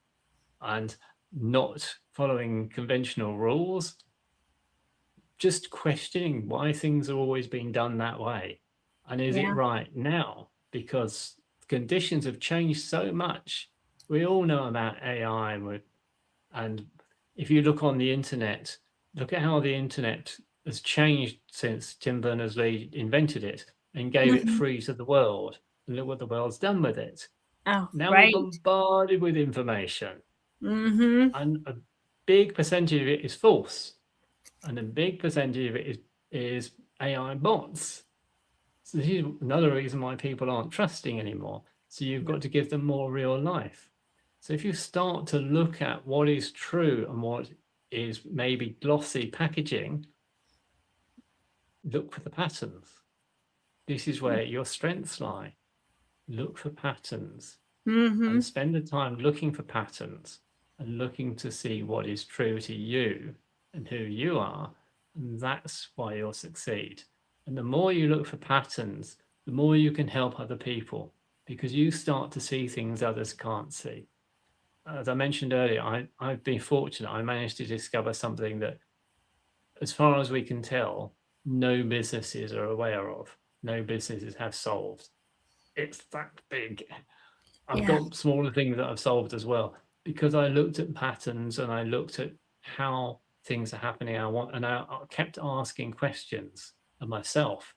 D: and not following conventional rules, just questioning why things have always been done that way. And is it right now? Because conditions have changed so much. We all know about AI, and if you look on the internet, look at how the internet has changed since Tim Berners-Lee invented it and gave it free to the world. And look what the world's done with it.
B: Oh,
D: Now
B: right.
D: we're bombarded with information.
B: Mm-hmm.
D: And a big percentage of it is false. And a big percentage of it is AI bots. So this is another reason why people aren't trusting anymore. So you've got to give them more real life. So if you start to look at what is true and what is maybe glossy packaging, look for the patterns. This is where your strengths lie. Look for patterns and spend the time looking for patterns and looking to see what is true to you and who you are. And that's why you'll succeed. And the more you look for patterns, the more you can help other people because you start to see things others can't see. as I mentioned earlier, I've been fortunate. I managed to discover something that, as far as we can tell, no businesses are aware of, no businesses have solved. It's that big. I've
B: Yeah.
D: got smaller things that I've solved as well, because I looked at patterns and I looked at how things are happening. I kept asking questions of myself.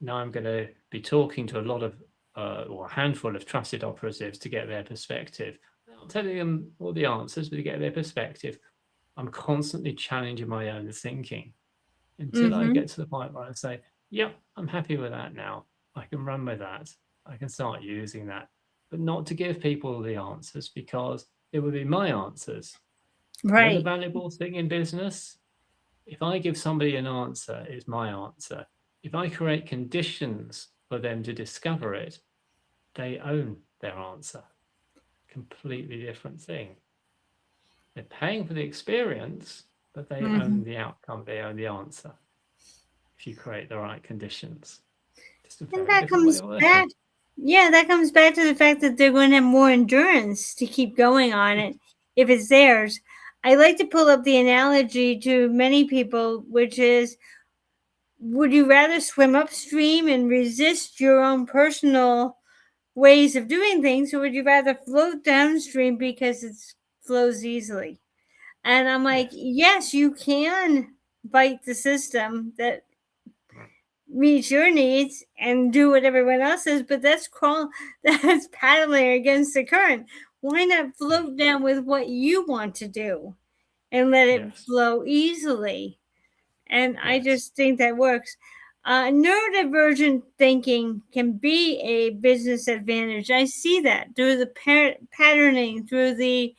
D: Now I'm going to be talking to a lot of, or a handful of trusted operatives to get their perspective. Not telling them all the answers, but to get their perspective. I'm constantly challenging my own thinking until I
B: Mm-hmm.
D: get to the point where I say, yep, I'm happy with that now. I can run with that. I can start using that, but not to give people the answers, because it would be my answers. The other
B: Right.
D: valuable thing in business, if I give somebody an answer, it's my answer. If I create conditions for them to discover it, they own their answer. Completely different thing. They're paying for the experience, but they
B: Mm-hmm.
D: own the outcome, they own the answer if you create the right conditions. Just a
B: And
D: very
B: that
D: different way
B: comes
D: of working.
B: back. Yeah, that comes back to the fact that they're going to have more endurance to keep going on it if it's theirs. I like to pull up the analogy to many people, which is, would you rather swim upstream and resist your own personal ways of doing things, or would you rather float downstream because it flows easily? And I'm like,
D: Yes.
B: yes, you can fight the system that
D: Mm.
B: meet your needs and do what everyone else is, but that's paddling against the current. Why not
D: Mm.
B: float down with what you want to do and let it
D: Yes.
B: flow easily? And I
D: Yes.
B: just think that works. Neurodivergent thinking can be a business advantage. I see that through the patterning, through the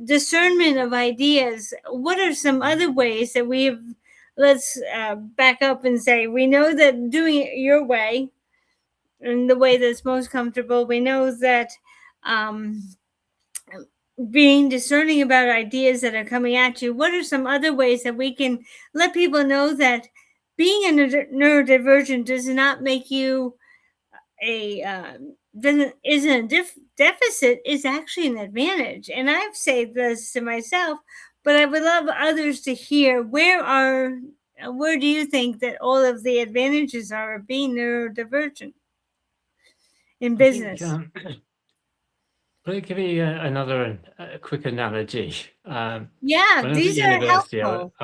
B: discernment of ideas. What are some other ways that we have? Let's back up and say we know that doing it your way, in the way that's most comfortable. We know that um, being discerning about ideas that are coming at you. What are some other ways that we can let people know that being a neurodivergent does not make you a doesn't isn't a deficit, is actually an advantage? And I've said this to myself, but I would love others to hear, where do you think that all of the advantages are of being neurodivergent in
D: I think
B: business?
D: let me give you another quick analogy.
B: Yeah,
D: When I was at
B: these are
D: university,
B: helpful.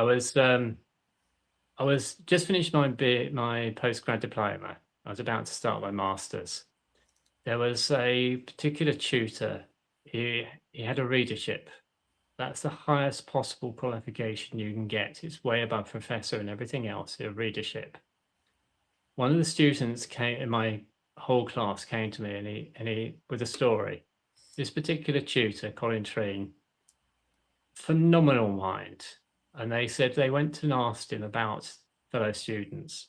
D: I was just finished my postgrad diploma. I was about to start my master's. There was a particular tutor. He had a readership. That's the highest possible qualification you can get. It's way above professor and everything else, a readership. One of the students came in my whole class came to me and he with a story. This particular tutor, Colin Treen, phenomenal mind. And they said they went and asked him about fellow students.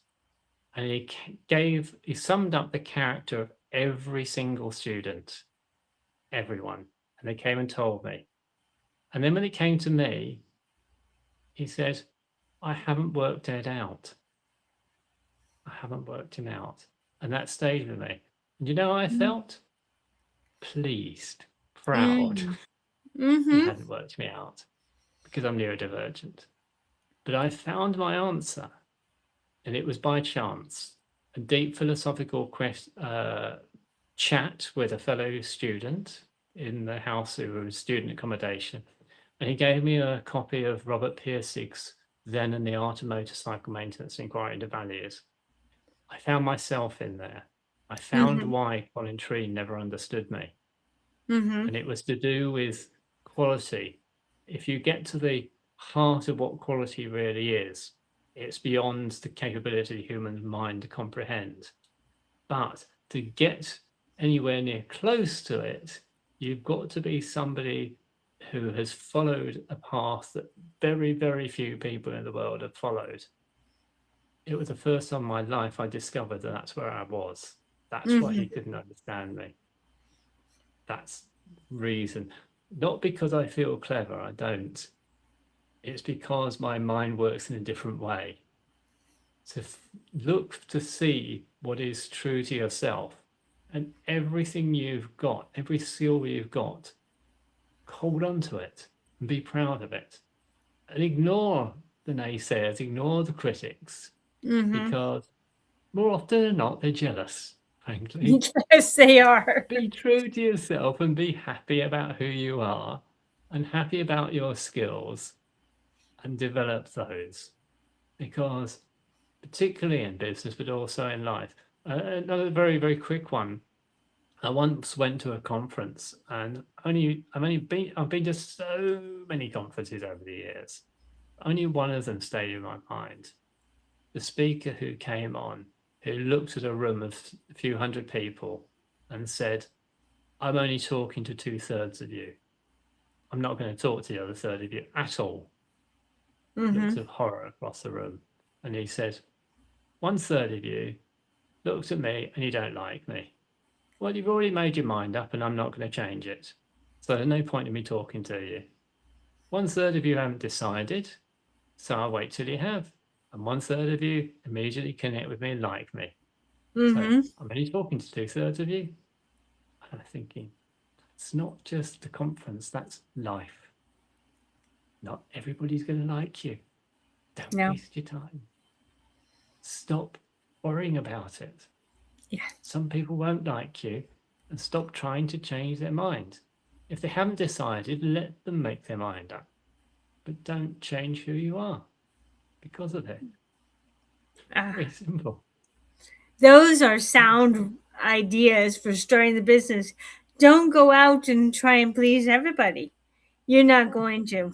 D: And he summed up the character of every single student, everyone. And they came and told me. And then when it came to me, he said, I haven't worked it out. I haven't worked him out. And that stayed with me. And you know how I felt? Pleased, proud. He
B: Mm-hmm.
D: hadn't worked me out because I'm neurodivergent. But I found my answer, and it was by chance. A deep philosophical chat with a fellow student in the house who was student accommodation. And he gave me a copy of Robert Piercy's Zen and the Art of Motorcycle Maintenance, Inquiry into Values. I found myself in there. I found
B: Mm-hmm.
D: why Colin Tree never understood me.
B: Mm-hmm.
D: And it was to do with quality. If you get to the heart of what quality really is, it's beyond the capability of the human mind to comprehend. But to get anywhere near close to it, you've got to be somebody who has followed a path that very, very few people in the world have followed. It was the first time in my life I discovered that that's where I was. That's why
B: Mm-hmm.
D: he couldn't understand me. That's reason. Not because I feel clever, I don't. It's because my mind works in a different way. So look to see what is true to yourself, and everything you've got, every skill you've got, hold on to it and be proud of it. And ignore the naysayers, ignore the critics, because more often than not, they're jealous, frankly.
B: Yes, they are.
D: Be true to yourself and be happy about who you are and happy about your skills and develop those. Because particularly in business, but also in life. Another very, very quick one. I once went to a conference, and I've been to so many conferences over the years. Only one of them stayed in my mind. The speaker who came on, who looked at a room of a few hundred people and said, "I'm only talking to 2/3 of you. I'm not going to talk to the other third of you at all." Looks of horror across the room, and he said, "1/3 of you looked at me and you don't like me. Well, you've already made your mind up and I'm not going to change it. So there's no point in me talking to you. 1/3 of you haven't decided, so I'll wait till you have. And 1/3 of you immediately connect with me and like me. So I'm only talking to 2/3 of you." And I'm thinking, it's not just the conference, that's life. Not everybody's going to like you. Don't waste your time. Stop worrying about it.
B: Yeah.
D: Some people won't like you, and stop trying to change their mind. If they haven't decided, let them make their mind up. But don't change who you are because of it. Very simple.
B: Those are sound ideas for starting the business. Don't go out and try and please everybody. You're not going to.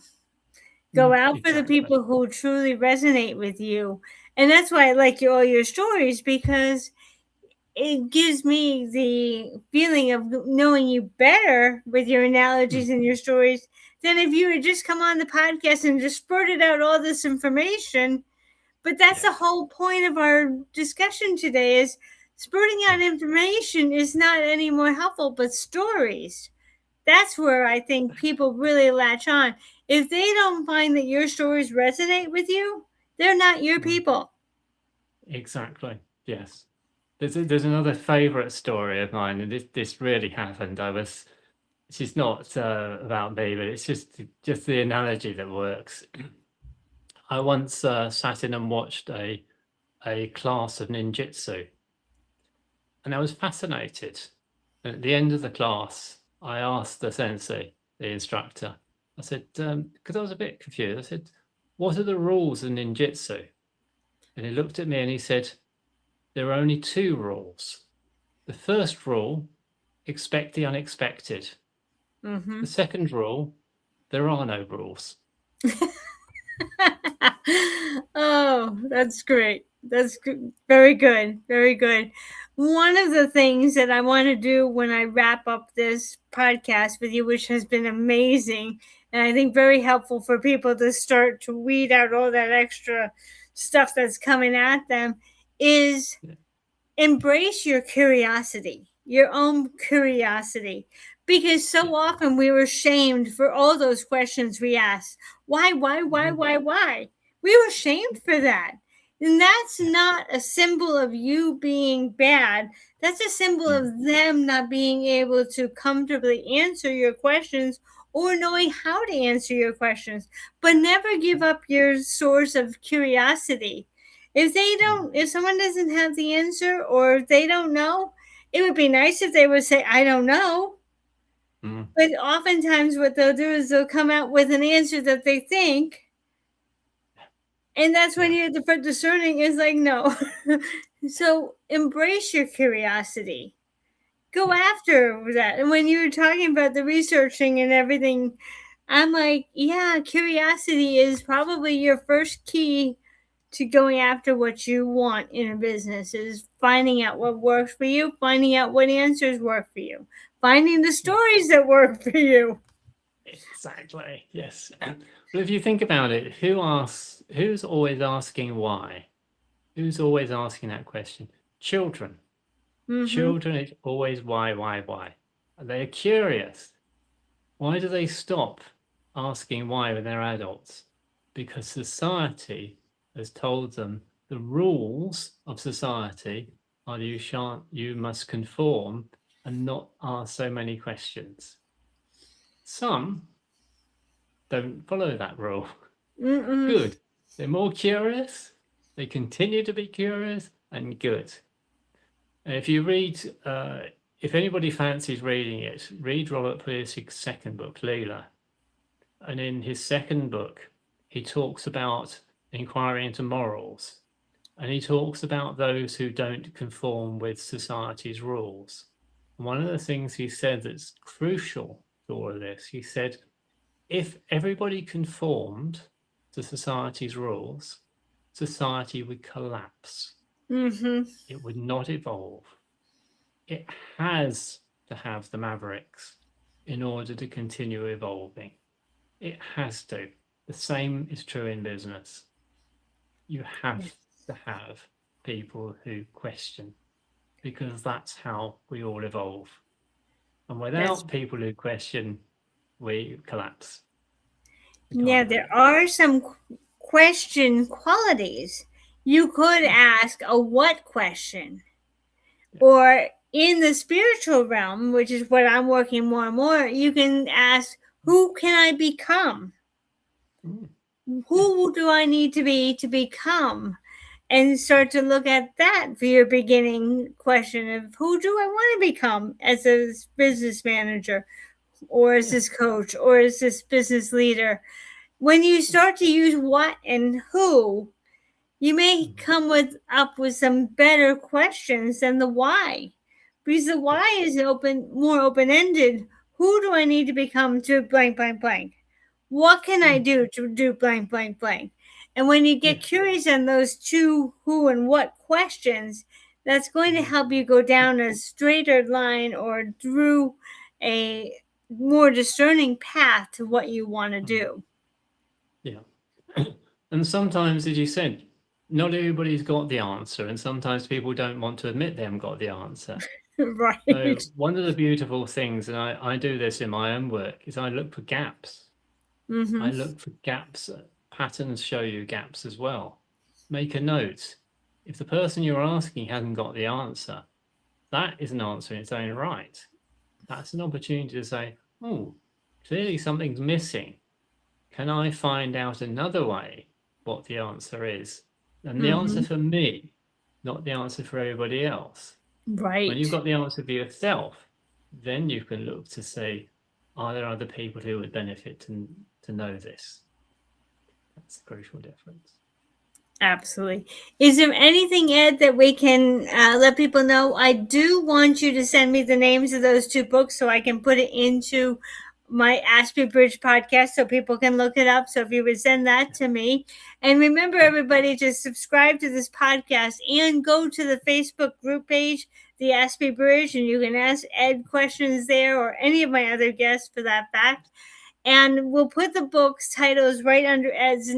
B: Go out for the people who truly resonate with you. And that's why I like all your stories, because it gives me the feeling of knowing you better with your analogies and your stories than if you had just come on the podcast and just spurted out all this information. But that's the whole point of our discussion today, is spurting out information is not any more helpful, but stories. That's where I think people really latch on. If they don't find that your stories resonate with you, they're not your people.
D: Exactly. Yes. There's another favorite story of mine, and this really happened. It's not about me, but it's just the analogy that works. I once sat in and watched a class of ninjutsu, and I was fascinated. And at the end of the class, I asked the sensei, the instructor, I said, because I was a bit confused, I said, "What are the rules of ninjutsu?" And he looked at me and he said, "There are only 2 rules. The first rule, expect the unexpected. The second rule, there are no rules."
B: Oh, that's great. That's very good. Very good. One of the things that I want to do when I wrap up this podcast with you, which has been amazing, and I think very helpful for people to start to weed out all that extra stuff that's coming at them, is embrace your curiosity, your own curiosity. Because so often we were shamed for all those questions we asked. Why? We were shamed for that. And that's not a symbol of you being bad. That's a symbol of them not being able to comfortably answer your questions or knowing how to answer your questions. But never give up your source of curiosity. If someone doesn't have the answer or they don't know, it would be nice if they would say, "I don't know." But oftentimes what they'll do is they'll come out with an answer that they think. And that's when you're the discerning is like, no. So embrace your curiosity. Go after that. And when you were talking about the researching and everything, I'm like, yeah, curiosity is probably your first key to going after what you want in a business, is finding out what works for you, finding out what answers work for you, finding the stories that work for you.
D: Exactly. Yes. But if you think about it, who's always asking why? Who's always asking that question? Children. Children, it's always why? And they're curious. Why do they stop asking why when they're adults? Because society has told them the rules of society are you must conform and not ask so many questions. Some don't follow that rule.
B: Mm-mm.
D: Good. They're more curious. They continue to be curious and good. And if you read, if anybody fancies reading it, read Robert Pirsig's second book, Leela. And in his second book, he talks about inquiry into morals. And he talks about those who don't conform with society's rules. And one of the things he said that's crucial to all of this, he said, if everybody conformed to society's rules, society would collapse.
B: Mm-hmm.
D: It would not evolve. It has to have the mavericks in order to continue evolving. It has to. The same is true in business. You have to have people who question, because that's how we all evolve. And without people who question, we collapse.
B: Yeah, there are some question qualities. You could ask a what question. Or in the spiritual realm, which is what I'm working more and more, you can ask, who can I become? Who do I need to be to become? And start to look at that for your beginning question of who do I want to become as a business manager, or as this coach, or as this business leader. When you start to use what and who, you may come up with some better questions than the why, because the why is more open-ended. Who do I need to become to blank, blank, blank? What can I do to do blank, blank, blank? And when you get curious on those two who and what questions, that's going to help you go down a straighter line or through a more discerning path to what you want to do.
D: Yeah. And sometimes, as you said, not everybody's got the answer, and sometimes people don't want to admit they haven't got the answer.
B: Right.
D: So one of the beautiful things, and I do this in my own work, is I look for gaps. I look for gaps. Patterns show you gaps as well. Make a note. If the person you're asking hasn't got the answer, that is an answer in its own right. That's an opportunity to say, oh, clearly something's missing. Can I find out another way what the answer is? And the answer for me, not the answer for everybody else.
B: Right.
D: When you've got the answer for yourself, then you can look to see, are there other people who would benefit to know this? That's the crucial difference.
B: Absolutely. Is there anything, Ed, that we can let people know? I do want you to send me the names of those two books so I can put it into my Ashby Bridge podcast so people can look it up. So if you would send that to me. And remember, everybody, to subscribe to this podcast and go to the Facebook group page, the Ashby Bridge, and you can ask Ed questions there, or any of my other guests for that fact. And we'll put the books titles right under Ed's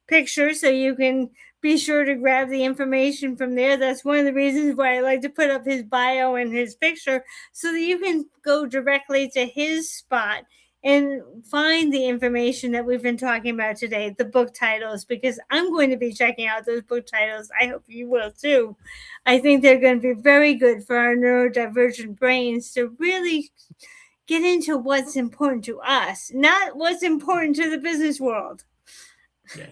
B: picture so you can be sure to grab the information from there. That's one of the reasons why I like to put up his bio and his picture, so that you can go directly to his spot and find the information that we've been talking about today, the book titles, because I'm going to be checking out those book titles. I hope you will too. I think they're going to be very good for our neurodivergent brains to really get into what's important to us, not what's important to the business world.
D: Yeah.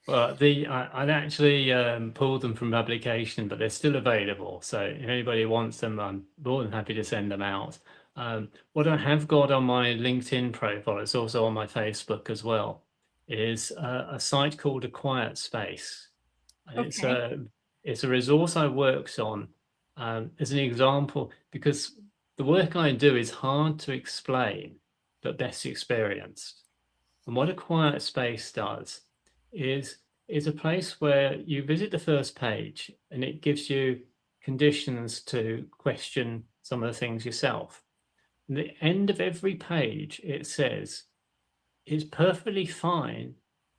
D: Well, I'd actually pulled them from publication, but they're still available. So if anybody wants them, I'm more than happy to send them out. What I have got on my LinkedIn profile, it's also on my Facebook as well, is a site called A Quiet Space. And it's a resource I worked on as an example, because the work I do is hard to explain, but best experienced. And what A Quiet Space does is a place where you visit the first page and it gives you conditions to question some of the things yourself. At the end of every page, it says, it's perfectly fine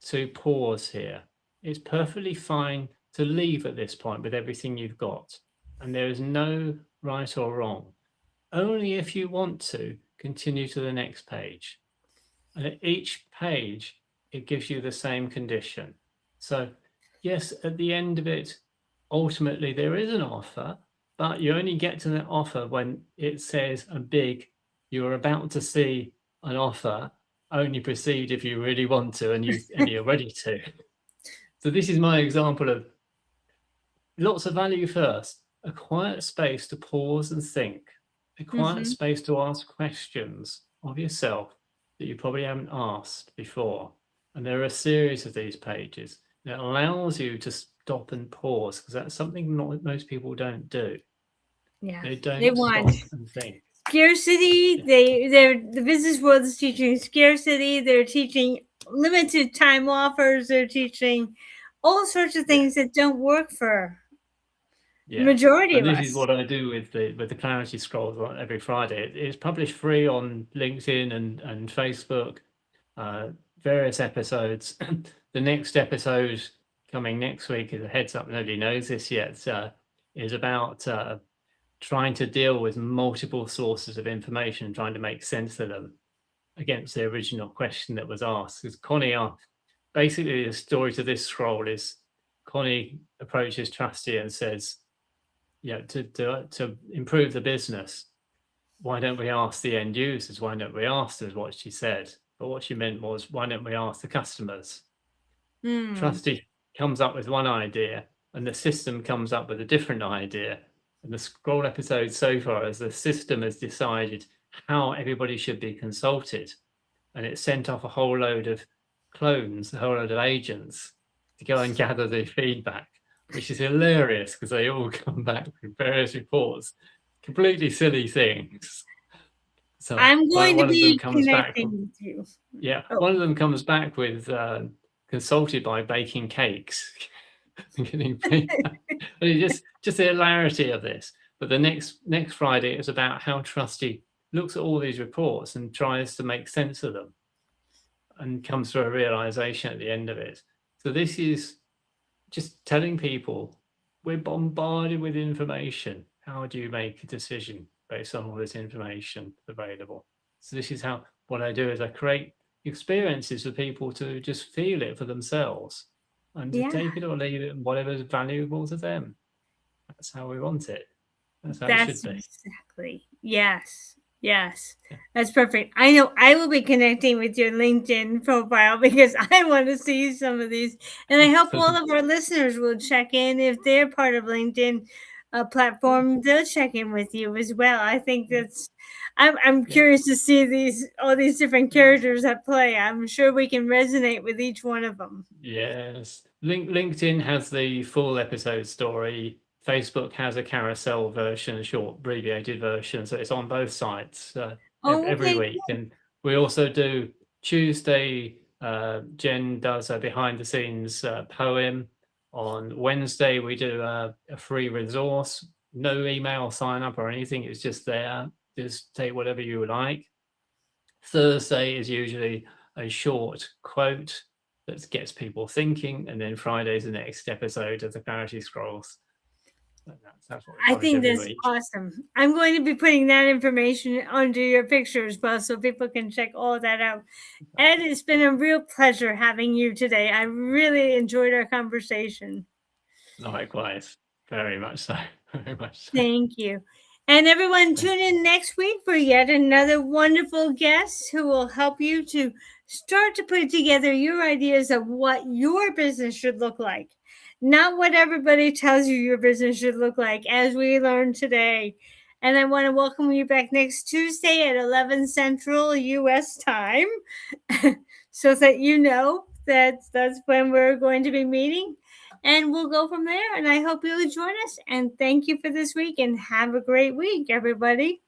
D: to pause here. It's perfectly fine to leave at this point with everything you've got. And there is no right or wrong. Only if you want to continue to the next page. And at each page, it gives you the same condition. So yes, at the end of it, ultimately there is an offer, but you only get to that offer when it says a big, you're about to see an offer only proceed if you really want to and you're ready to. So this is my example of lots of value first, a quiet space to pause and think, a quiet space to ask questions of yourself that you probably haven't asked before. And there are a series of these pages that allows you to stop and pause, because that's something most people don't do.
B: Yeah,
D: They don't
B: they want
D: stop and think.
B: scarcity. The business world is teaching scarcity. They're teaching limited time offers. They're teaching all sorts of things that don't work for the majority
D: and
B: of
D: this
B: us.
D: is what I do with the Clarity Scrolls every Friday. It's published free on LinkedIn and Facebook. Various episodes. The next episode coming next week, is a heads up, nobody knows this yet, is about trying to deal with multiple sources of information and trying to make sense of them against the original question that was asked. Because Connie, basically the story to this scroll is Connie approaches Trusty and says, to improve the business, why don't we ask the end users? Why don't we ask them, what she said? But what she meant was, why don't we ask the customers? Trusty comes up with one idea and the system comes up with a different idea. And the scroll episode so far is the system has decided how everybody should be consulted. And it sent off a whole load of clones, a whole load of agents to go and gather the feedback, which is hilarious because they all come back with various reports, completely silly things. So
B: I'm going to be
D: comes
B: connecting
D: back,
B: with you.
D: Yeah, one of them comes back with consulted by baking cakes. Getting just the hilarity of this. But the next Friday is about how Trusty looks at all these reports and tries to make sense of them and comes to a realization at the end of it. So this is just telling people we're bombarded with information. How do you make a decision based on all this information available? So this is what I do is I create experiences for people to just feel it for themselves and to take it or leave it, whatever's valuable to them. That's how we want it. That's how it should be.
B: Exactly. Yes. That's perfect. I know I will be connecting with your LinkedIn profile because I want to see some of these. And I hope all of our listeners will check in if they're part of LinkedIn platform. They'll check in with you as well. I think I'm curious to see all these different characters at play. I'm sure we can resonate with each one of them.
D: Yes. LinkedIn has the full episode story. Facebook has a carousel version, a short abbreviated version. So it's on both sites every week. And we also do Tuesday, Jen does a behind the scenes poem. On Wednesday, we do a free resource, no email sign up or anything. It's just there. Just take whatever you like. Thursday is usually a short quote that gets people thinking. And then Friday's the next episode of the Clarity Scrolls. That's what
B: I think that's awesome. I'm going to be putting that information under your picture as well so people can check all that out. Ed, it's been a real pleasure having you today. I really enjoyed our conversation.
D: Likewise. Very much so. Very much so.
B: Thank you. And everyone, tune in next week for yet another wonderful guest who will help you to start to put together your ideas of what your business should look like. Not what everybody tells you your business should look like, as we learned today. And I want to welcome you back next Tuesday at 11 Central U.S. time so that you know that's when we're going to be meeting. And we'll go from there. And I hope you'll join us. And thank you for this week. And have a great week, everybody.